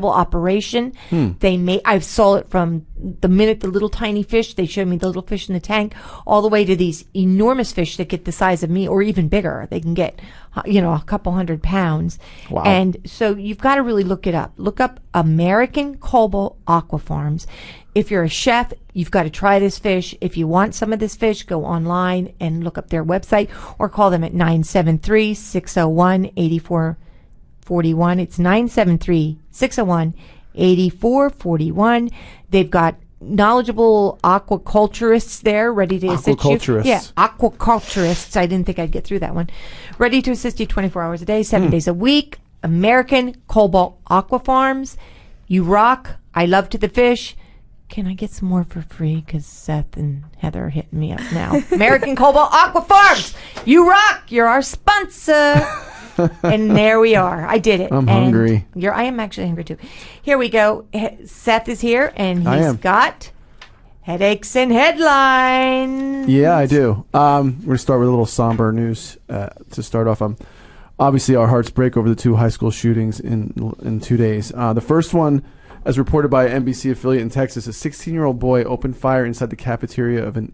operation. I saw it from the minute the little tiny fish, they showed me the little fish in the tank, all the way to these enormous fish that get the size of me or even bigger. They can get, a couple 100 pounds. Wow. And so you've got to really look it up. Look up American Cobalt Aqua Farms. If you're a chef, you've got to try this fish. If you want some of this fish, go online and look up their website or call them at 973-601-8441. It's 973-601-8441. They've got knowledgeable aquaculturists there ready to assist you. Aquaculturists. Yeah, aquaculturists. I didn't think I'd get through that one. Ready to assist you 24 hours a day, 7 days a week. American Cobalt Aqua Farms. You rock. I love to the fish. Can I get some more for free? Because Seth and Heather are hitting me up now. American Cobalt Aqua Farms. You rock. You're our sponsor. And there we are. I did it. I'm And hungry. I am actually hungry too. Here we go. Seth is here, and I he's am. got headaches and headlines. Yeah, I do. We're going to start with a little somber news to start off. Obviously, our hearts break over the two high school shootings in 2 days. The first one, as reported by an NBC affiliate in Texas, a 16-year-old boy opened fire inside the cafeteria of an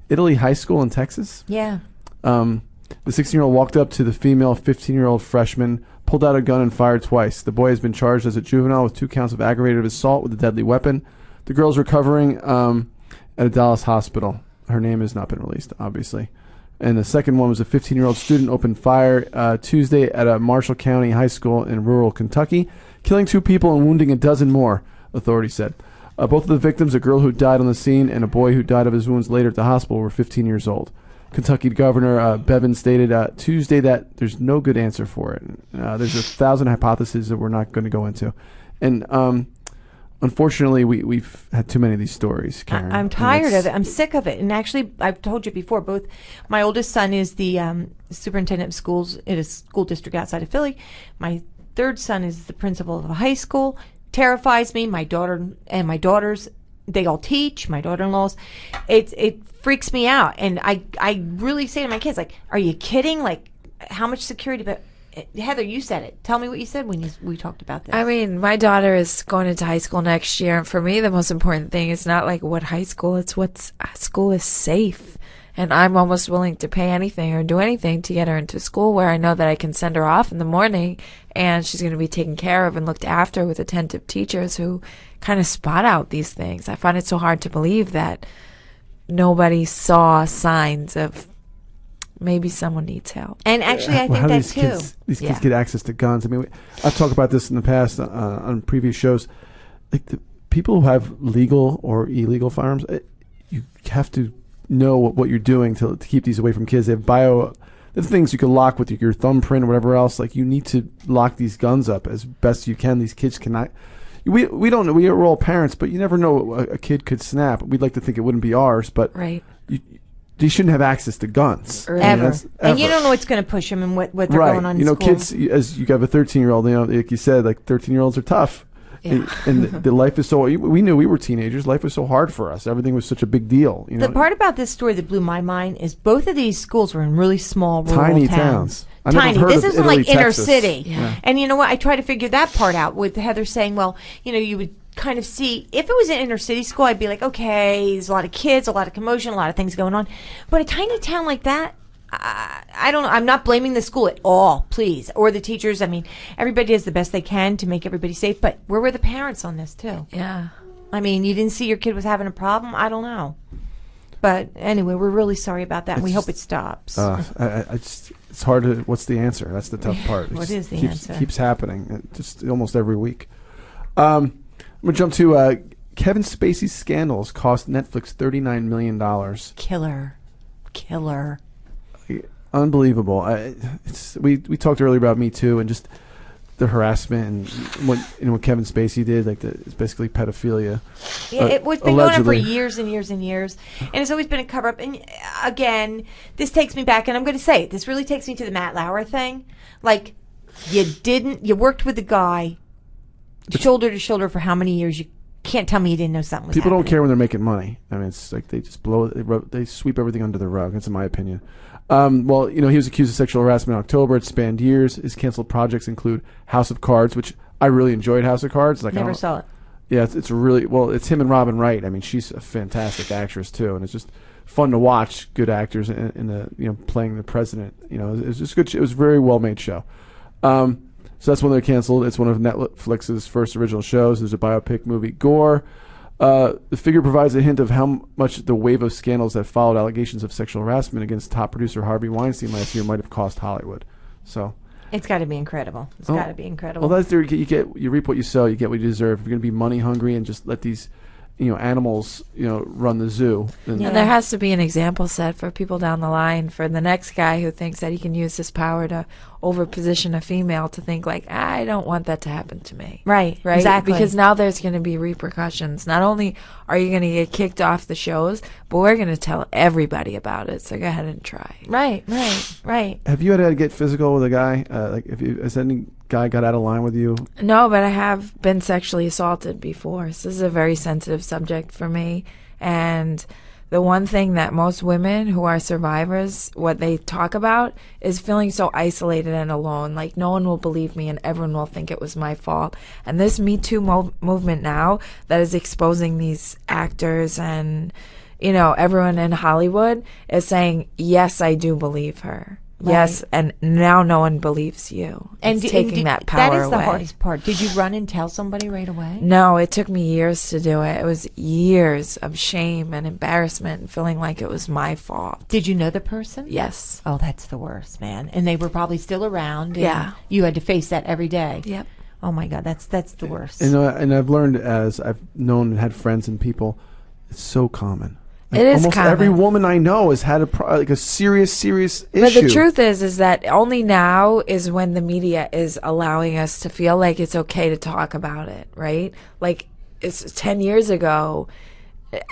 Italy high school in Texas. Yeah. The 16-year-old walked up to the female 15-year-old freshman, pulled out a gun, and fired twice. The boy has been charged as a juvenile with 2 counts of aggravated assault with a deadly weapon. The girl's recovering at a Dallas hospital. Her name has not been released, obviously. And the second one was a 15-year-old student opened fire Tuesday at a Marshall County high school in rural Kentucky, killing 2 people and wounding a dozen more, authorities said. Both of the victims, a girl who died on the scene and a boy who died of his wounds later at the hospital, were 15 years old. Kentucky Governor Bevin stated Tuesday that there's no good answer for it. There's 1,000 hypotheses that we're not going to go into. And unfortunately, we've had too many of these stories, Karen. I'm tired of it. I'm sick of it. And actually, I've told you before, both my oldest son is the superintendent of schools in a school district outside of Philly. My third son is the principal of a high school. Terrifies me. My daughter and my daughters, they all teach. My daughter-in-laws. It freaks me out. And I really say to my kids, like, are you kidding? Like, how much security? But Heather, you said it. Tell me what you said when we talked about this. I mean, my daughter is going into high school next year, and for me, the most important thing is not like what high school, it's what school is safe. And I'm almost willing to pay anything or do anything to get her into school where I know that I can send her off in the morning and she's going to be taken care of and looked after with attentive teachers who kind of spot out these things. I find it so hard to believe that nobody saw signs of maybe someone needs help. And actually, I Well, think how do that these too. kids Yeah. get access to guns? I mean, I've talked about this in the past on previous shows. Like the people who have legal or illegal firearms, you have to know what you're doing to keep these away from kids. They have the things you can lock with your thumbprint or whatever else. Like you need to lock these guns up as best you can. These kids cannot. We don't know. We're all parents, but you never know. A kid could snap. We'd like to think it wouldn't be ours, but Right. they shouldn't have access to guns. Right. I mean, Ever. that's And you don't know what's going to push them and what they're right. going on You in know, school. kids, as you have a 13-year-old, you know, like you said, like 13-year-olds are tough. Yeah. And the life is so, we knew we were teenagers. Life was so hard for us. Everything was such a big deal. You know, The part about this story that blew my mind is both of these schools were in really small rural Tiny towns. towns. I never Tiny. heard This of isn't Italy, like inner Texas. city. Yeah. And you know what? I try to figure that part out with Heather saying, well, you know, you would kind of see, if it was an inner city school, I'd be like, okay, there's a lot of kids, a lot of commotion, a lot of things going on. But a tiny town like that, I don't know. I'm not blaming the school at all, please, or the teachers. I mean, everybody does the best they can to make everybody safe. But where were the parents on this too? Yeah. I mean, you didn't see your kid was having a problem? I don't know. But anyway, we're really sorry about that, and we hope it stops. I just, it's hard to, what's the answer? That's the tough part. What is the answer? Keeps happening. Just almost every week. I'm going to jump to Kevin Spacey's scandals cost Netflix $39 million. Killer. Unbelievable. We talked earlier about Me Too and just the harassment and what Kevin Spacey did, like it's basically pedophilia. Yeah, it was been going on for allegedly. years and years and years, and it's always been a cover up. And again, this takes me back, and I'm going to say it. This really takes me to the Matt Lauer thing. Like, you worked with the guy shoulder to shoulder for how many years? You can't tell me you didn't know something was People don't happening. care when they're making money. I mean, it's like they just they sweep everything under the rug. That's in my opinion. Well, you know, he was accused of sexual harassment in October. It spanned years. His canceled projects include House of Cards, which I really enjoyed. House of Cards, like Never saw it. Yeah, it's really well. It's him and Robin Wright. I mean, she's a fantastic actress too, and it's just fun to watch good actors in the playing the president. You know, it was just good. It was a very well made show. So that's when they're canceled. It's one of Netflix's first original shows. There's a biopic movie, Gore. The figure provides a hint of how much the wave of scandals that followed allegations of sexual harassment against top producer Harvey Weinstein last year might have cost Hollywood. So It's got to be incredible. It's got to be incredible. well, that's there. You reap what you sow. You get what you deserve. If you're going to be money hungry and just let these, animals, run the zoo. Then Yeah. And there has to be an example set for people down the line for the next guy who thinks that he can use his power to overposition a female to think like, I don't want that to happen to me. Right, Right. exactly. Because now there's going to be repercussions. Not only are you going to get kicked off the shows, but we're going to tell everybody about it. So go ahead and try. Right. Have you had to get physical with a guy? Has any guy got out of line with you? No, but I have been sexually assaulted before. So this is a very sensitive subject for me. And the one thing that most women who are survivors, what they talk about is feeling so isolated and alone. Like no one will believe me and everyone will think it was my fault. And this Me Too movement now that is exposing these actors and, everyone in Hollywood is saying, yes, I do believe her. Right. Yes, and now no one believes you. It's taking that power That is the away. hardest part. Did you run and tell somebody right away? No, it took me years to do it. It was years of shame and embarrassment and feeling like it was my fault. Did you know the person? Yes. Oh, that's the worst, man. And they were probably still around. And Yeah. You had to face that every day. Yep. Oh my God, that's the worst. And I've learned as I've known and had friends and people, it's so common. It is almost common. every woman I know has had a serious issue. But the truth is that only now is when the media is allowing us to feel like it's okay to talk about it, right? Like it's 10 years ago,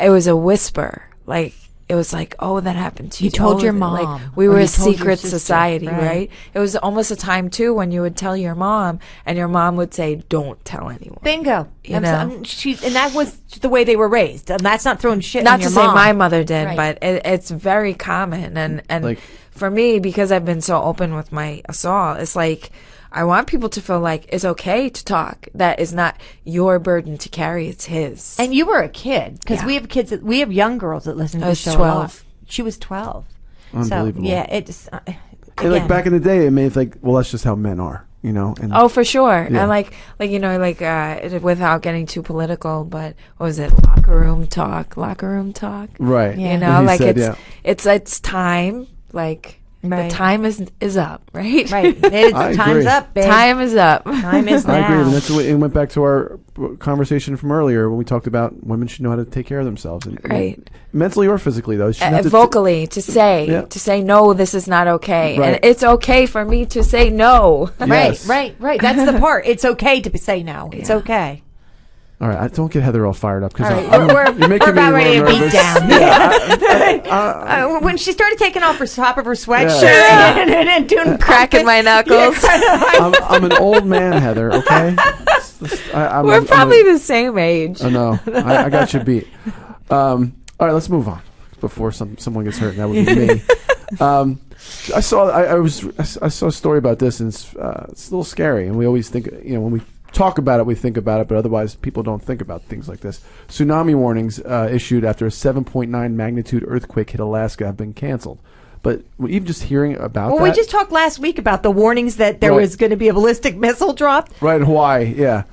it was a whisper. Like it was like, oh, that happened to you. You told your Oh, mom. Like we Or were you a told your secret sister. society, Right. right? It was almost a time too when you would tell your mom, and your mom would say, "Don't tell anyone." Bingo. You know? And that was the way they were raised. And that's not throwing shit Not on to your say mom. my mother did, Right. but it's very common. And Like- for me, because I've been so open with my assault, it's like I want people to feel like it's okay to talk. That is not your burden to carry; it's his. And you were a kid because Yeah. we have young girls that listen to I the was show. 12. A lot. She was 12. Unbelievable. So yeah, it just And like back in the day, it made like, well, that's just how men are. you know. And Oh, for sure. Yeah. And like without getting too political, but what was it? Locker room talk. right, Yeah. You know, He like said, it's time. Like Right. the time is up, right? Right. I Time's agree. up, babe. Time is up. Time is now. I agree. And that's what it went back to our conversation from earlier when we talked about women should know how to take care of themselves, and Right. mentally or physically. Though, Vocally to say no, this is not okay, Right. and it's okay for me to say no. Yes. Right. That's the part. It's okay to say no. It's Yeah. okay. All right, don't get Heather all fired up because All right, you're making we're about me a ready to little beat nervous. down. When she started taking off her top of her sweatshirt Yeah. and doing Cracking my knuckles. I'm an old man, Heather. Okay, We're probably the same age. I know. I got you beat. All right, let's move on before someone gets hurt. And that would be me. I saw a story about this, and it's a little scary. And we always think, when we talk about it, we think about it, but otherwise people don't think about things like this. Tsunami warnings issued after a 7.9 magnitude earthquake hit Alaska have been canceled. But even just hearing about Well, that, we just talked last week about the warnings that there Right. was going to be a ballistic missile dropped. right in Hawaii, yeah.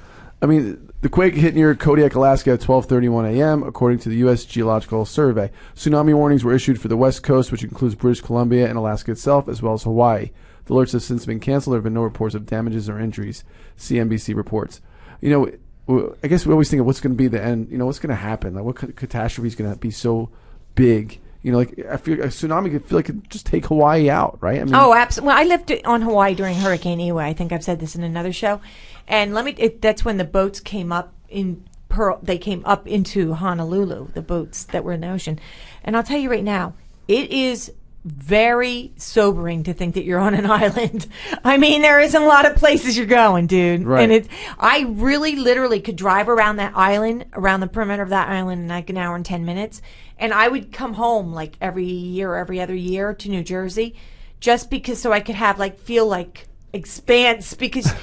I mean, the quake hit near Kodiak, Alaska at 12:31 a.m., according to the U.S. Geological Survey. Tsunami warnings were issued for the West Coast, which includes British Columbia and Alaska itself, as well as Hawaii. The alerts have since been canceled. There have been no reports of damages or injuries, CNBC reports. I guess we always think of what's going to be the end, what's going to happen. Like, what catastrophe is going to be so big? I feel a tsunami could feel like it could just take Hawaii out, right? I mean, Oh, absolutely. Well, I lived on Hawaii during Hurricane Iwa. I think I've said this in another show. And that's when the boats came up in Pearl. They came up into Honolulu, the boats that were in the ocean. And I'll tell you right now, it is very sobering to think that you're on an island. I mean, there isn't a lot of places you're going, dude. Right. And I really literally could drive around that island, around the perimeter of that island in like an hour and 10 minutes. And I would come home like every year, every other year to New Jersey just because so I could have feel like expanse because how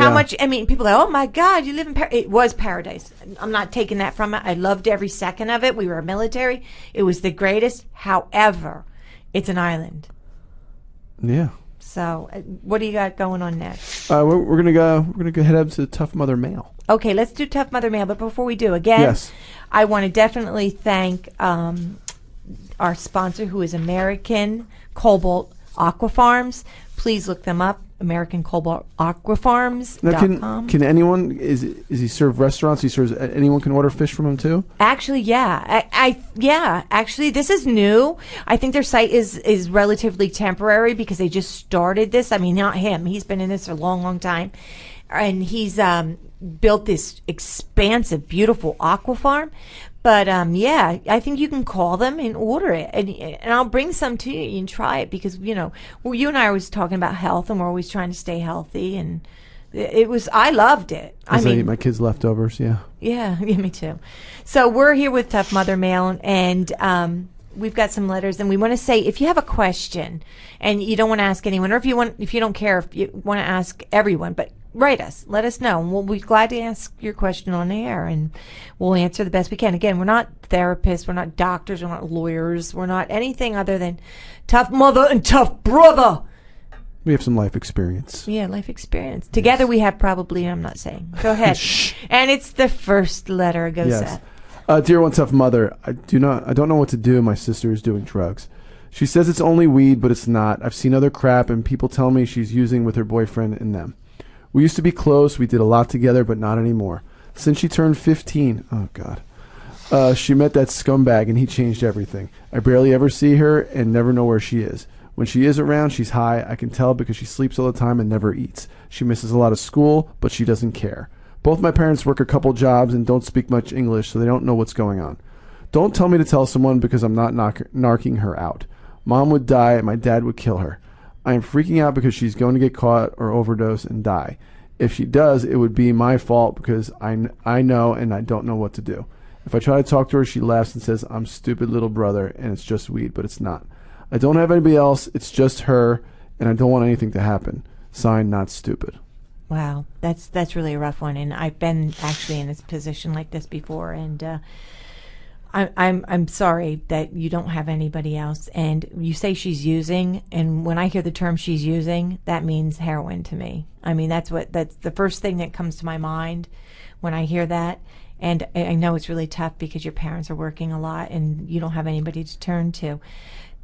Yeah. much, I mean, people are, oh my God, you live in it was paradise. I'm not taking that from it. I loved every second of it. We were military. It was the greatest. However, it's an island. yeah. So, what do you got going on next? We're gonna go head up to Tough Mother Mail. Okay, let's do Tough Mother Mail. But before we do, again, Yes. I want to definitely thank our sponsor, who is American Cobalt Aqua Farms. Please look them up. American Cobalt Aqua Farms. Now, can anyone is he serve restaurants? He serves anyone can order fish from him too. Actually, yeah. Actually, this is new. I think their site is relatively temporary because they just started this. I mean, not him. He's been in this for a long, long time. And he's built this expansive, beautiful aqua farm. But, I think you can call them and order it. And I'll bring some to you. You can try it because, you and I are always talking about health and we're always trying to stay healthy. And I loved it. I eat my kids' leftovers, yeah. Yeah, me too. So we're here with Tough Mother Mail, and we've got some letters, and we want to say if you have a question and you don't want to ask anyone, or if you don't care if you want to ask everyone, but write us, let us know, and we'll be glad to ask your question on the air, and we'll answer the best we can. Again, we're not therapists, we're not doctors, we're not lawyers, we're not anything other than tough mother and tough brother. We have some life experience. Yeah, life experience. Together we have probably, I'm not saying. Go ahead. And it's the first letter. Go, Yes. Seth. Dear One Tough Mother, I don't know what to do. My sister is doing drugs. She says it's only weed, but it's not. I've seen other crap, and people tell me she's using with her boyfriend and them. We used to be close. We did a lot together, but not anymore. Since she turned 15, oh God, she met that scumbag, and he changed everything. I barely ever see her and never know where she is. When she is around, she's high. I can tell because she sleeps all the time and never eats. She misses a lot of school, but she doesn't care. Both my parents work a couple jobs and don't speak much English, so they don't know what's going on. Don't tell me to tell someone because I'm not narking her out. Mom would die and my dad would kill her. I am freaking out because she's going to get caught or overdose and die. If she does, it would be my fault because I know and I don't know what to do. If I try to talk to her, she laughs and says, I'm stupid little brother and it's just weed, but it's not. I don't have anybody else. It's just her, and I don't want anything to happen. Signed, Not Stupid. Wow, that's really a rough one, and I've been actually in this position like this before, and I'm sorry that you don't have anybody else. And you say she's using, and when I hear the term she's using, that means heroin to me. I mean, that's the first thing that comes to my mind when I hear that. And I know it's really tough because your parents are working a lot and you don't have anybody to turn to.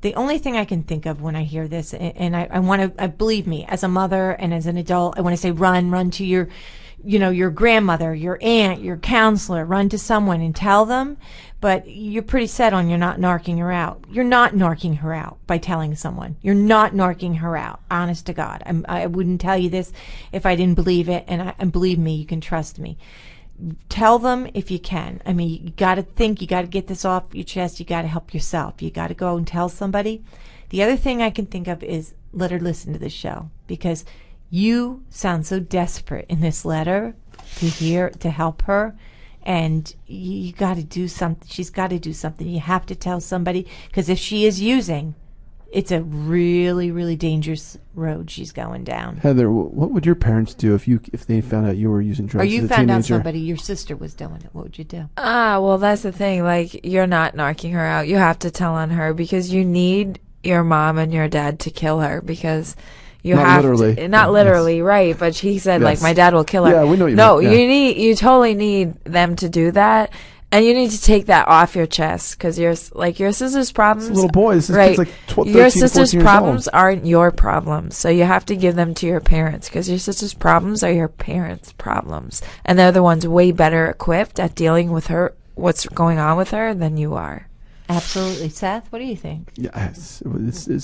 The only thing I can think of when I hear this, and I want to, believe me, as a mother and as an adult, I want to say run to your grandmother, your aunt, your counselor, run to someone and tell them. But you're pretty set on you're not narking her out. You're not narking her out by telling someone. You're not narking her out. Honest to God. I wouldn't tell you this if I didn't believe it. And believe me, you can trust me. Tell them if you can. I mean, you got to think, you got to get this off your chest. You got to help yourself. You got to go and tell somebody. The other thing I can think of is let her listen to the show, because you sound so desperate in this letter to help her. And you got to do something. She's got to do something. You have to tell somebody, because if she is using, it's a really, really dangerous road she's going down. Heather, what would your parents do if they found out you were using drugs? Or you as a found out teenager? somebody, your sister was doing it. What would you do? Well, that's the thing. Like, you're not knocking her out. You have to tell on her because you need your mom and your dad to kill her, because you Not have literally. to, not literally, right? But he said, like, Yes. my dad will kill her. Yeah, we know what you No, mean. Yeah. you totally need them to do that, and you need to take that off your chest, because your sister's problems. It's a little boy. This right? kid's like 12, Your 13, sister's 14 years problems old. aren't your problems, so you have to give them to your parents, because your sister's problems are your parents' problems, and they're the ones way better equipped at dealing with what's going on with her than you are. Absolutely. Seth, what do you think? Yeah, it's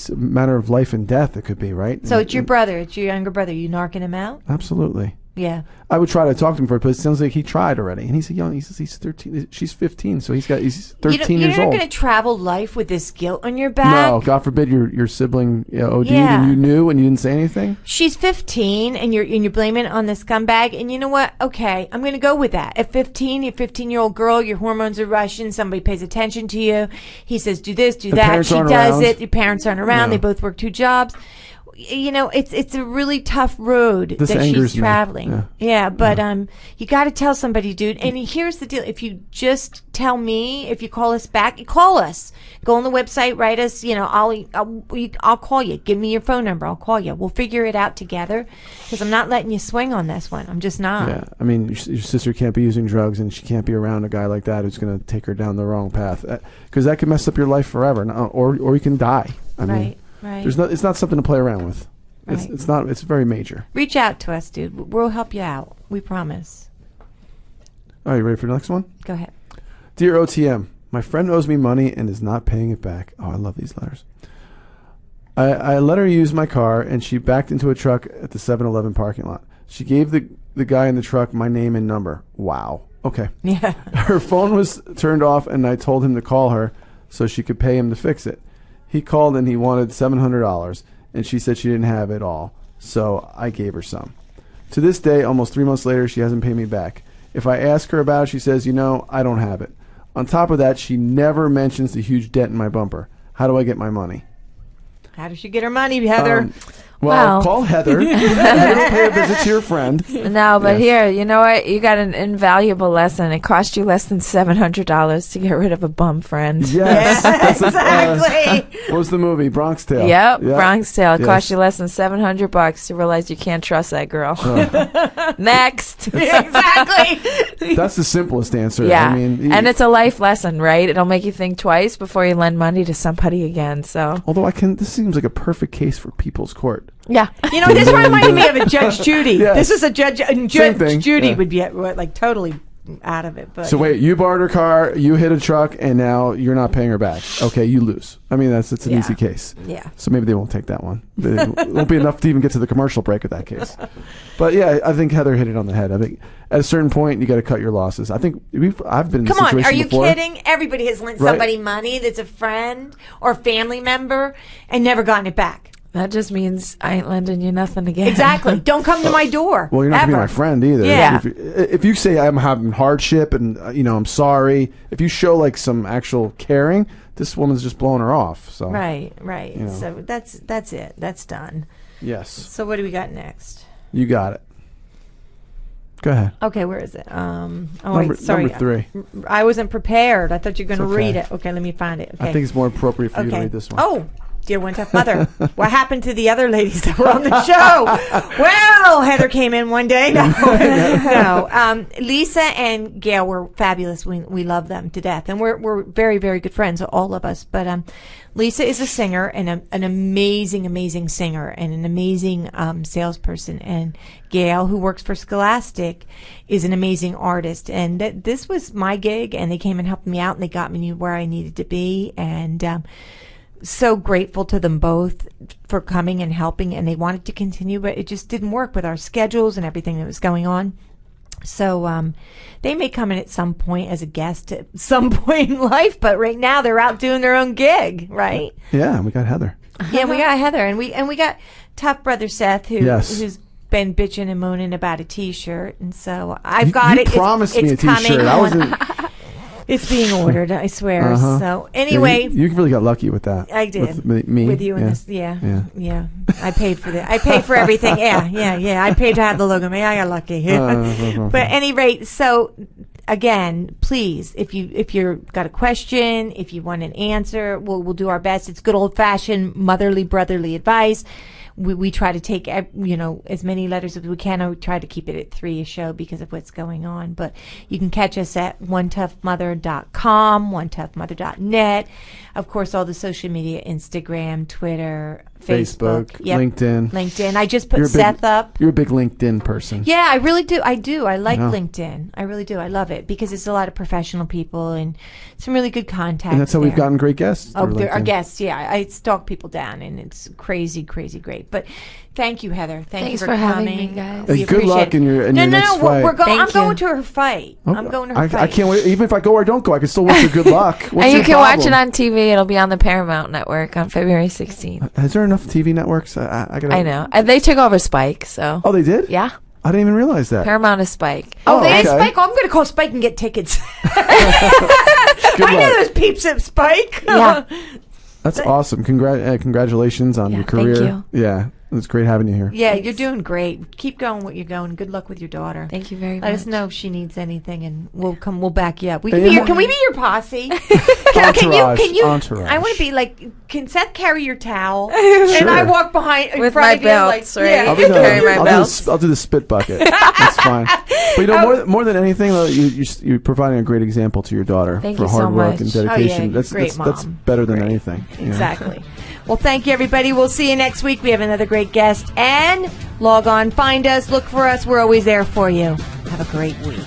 a matter of life and death. It could be, right? So it's your brother. It's your younger brother. You narking him out? Absolutely. Yeah. I would try to talk to him first, but it sounds like he tried already. And he's young. He's 13. She's 15, so he's 13 years You're old. not going to travel life with this guilt on your back. No, God forbid your sibling OD'd Yeah. and you knew and you didn't say anything. She's 15, and you're blaming it on the scumbag. And you know what? Okay, I'm going to go with that. At 15, you're a 15-year-old girl. Your hormones are rushing. Somebody pays attention to you. He says, "Do this, do The that." parents She aren't does around. it. Your parents aren't around. No. They both work 2 jobs. You know, it's a really tough road This that angers she's me. traveling. Yeah. But you got to tell somebody, dude. And here's the deal: if you just tell me, if you call us back, call us. Go on the website, write us. You know, I'll call you. Give me your phone number. I'll call you. We'll figure it out together. Because I'm not letting you swing on this one. I'm just not. Yeah, I mean, your sister can't be using drugs, and she can't be around a guy like that who's going to take her down the wrong path, because that could mess up your life forever, or you can die. I mean, Right. it's not something to play around with. Right. It's not. It's very major. Reach out to us, dude. We'll help you out. We promise. All right, you ready for the next one? Go ahead. Dear OTM, my friend owes me money and is not paying it back. Oh, I love these letters. I let her use my car, and she backed into a truck at the 7-Eleven parking lot. She gave the guy in the truck my name and number. Wow. Okay. Yeah. Her phone was turned off, and I told him to call her so she could pay him to fix it. He called, and he wanted $700, and she said she didn't have it all, so I gave her some. To this day, almost 3 months later, she hasn't paid me back. If I ask her about it, she says, I don't have it. On top of that, she never mentions the huge dent in my bumper. How do I get my money? How does she get her money, Heather? Well. Call Heather. Heather, pay a visit to your friend. No, but Yes. here, you know what? You got an invaluable lesson. It cost you less than $700 to get rid of a bum friend. Yes. That's exactly. what was the movie? Bronx Tale. Yep, Yeah. Bronx Tale. It cost Yes. you less than $700 to realize you can't trust that girl. Next. Exactly. That's the simplest answer. Yeah, I mean, and it's a life lesson, right? It'll make you think twice before you lend money to somebody again. So, although this seems like a perfect case for people's court. yeah. You know, this reminded me of a Judge Judy. Yes. This is a Judge thing. Judy Yeah. would be like totally out of it. But So wait, you borrowed her car, you hit a truck, and now you're not paying her back. Okay, you lose. I mean, it's an Yeah. easy case. Yeah. So maybe they won't take that one. It won't be enough to even get to the commercial break with that case. But yeah, I think Heather hit it on the head. I think at a certain point you got to cut your losses. I think I've been in this Come on, situation are you before. kidding? Everybody has lent Right. somebody money that's a friend or family member and never gotten it back. That just means I ain't lending you nothing again. Exactly. Don't come to my door. Well, you're not going to be ever. my friend either. Yeah. If you say I'm having hardship and I'm sorry, if you show like some actual caring, this woman's just blowing her off. So Right. You know. So that's it. That's done. yes, So what do we got next? you got it. Go ahead. Okay, where is it? Number 3. I wasn't prepared. I thought you were going to okay. read it. Okay, let me find it. Okay. I think it's more appropriate for you to read this one. Oh, dear One Tough Mother. What happened to the other ladies that were on the show? Well, Heather came in one day. No. Lisa and Gail were fabulous. We love them to death. And we're very, very good friends, all of us. But Lisa is a singer and an amazing, amazing singer and an amazing salesperson. And Gail, who works for Scholastic, is an amazing artist. And this was my gig, and they came and helped me out, and they got me where I needed to be. And so grateful to them both for coming and helping, and they wanted to continue, but it just didn't work with our schedules and everything that was going on. So they may come in at some point as a guest at some point in life, but right now they're out doing their own gig, right? Yeah, we got Heather. Yeah, we got Heather, and we got Tough Brother Seth, who's been bitching and moaning about a T-shirt, and so I've got it. You promised me a coming. T-shirt. I wasn't. It's being ordered, I swear. Uh-huh. So anyway, you really got lucky with that. I did. With me, with you and this. Yeah. I paid for that. I paid for everything. Yeah. I paid to have the logo. Maybe I got lucky. But at any rate, so again, please, if you've got a question, if you want an answer, we'll do our best. It's good old fashioned motherly brotherly advice. We try to take, as many letters as we can. I try to keep it at 3 a show because of what's going on. But you can catch us at onetoughmother.com, onetoughmother.net. Of course, all the social media, Instagram, Twitter, Facebook, LinkedIn. I just put Seth up. You're a big LinkedIn person. Yeah, I really do. I like LinkedIn. I really do. I love it because it's a lot of professional people and some really good contacts. And that's how we've gotten great guests. Oh, our guests, yeah. I stalk people down, and it's crazy, crazy great. But thank you, Heather. Thanks for coming. having me, guys. Hey, good luck in your next fight. I'm going to her fight. I'm going to her fight. I can't wait. Even if I go or don't go, I can still wish her good luck. And you can watch it on TV. It'll be on the Paramount Network on February 16th. Is there enough TV networks? I know. And they took over Spike, so. Oh, they did? Yeah. I didn't even realize that. Paramount is Spike. Oh, they is Spike? Oh, I'm going to call Spike and get tickets. I know those peeps at Spike. Yeah. That's awesome. Congratulations on your career. Thank you. Yeah. It's great having you here. Yeah, you're doing great. Keep going what you're going. Good luck with your daughter. Thank you very much. Let us know if she needs anything, and we'll back you up. Can we be your posse? Entourage. I want to be like, can Seth carry your towel? Sure. And I walk behind with my belts, right? I'll carry my belts. I'll do the spit bucket. That's fine. But more than anything, you're providing a great example to your daughter for hard work and dedication. That's better than anything. Exactly. Well, thank you, everybody. We'll see you next week. We have another great guest. And log on, find us, look for us. We're always there for you. Have a great week.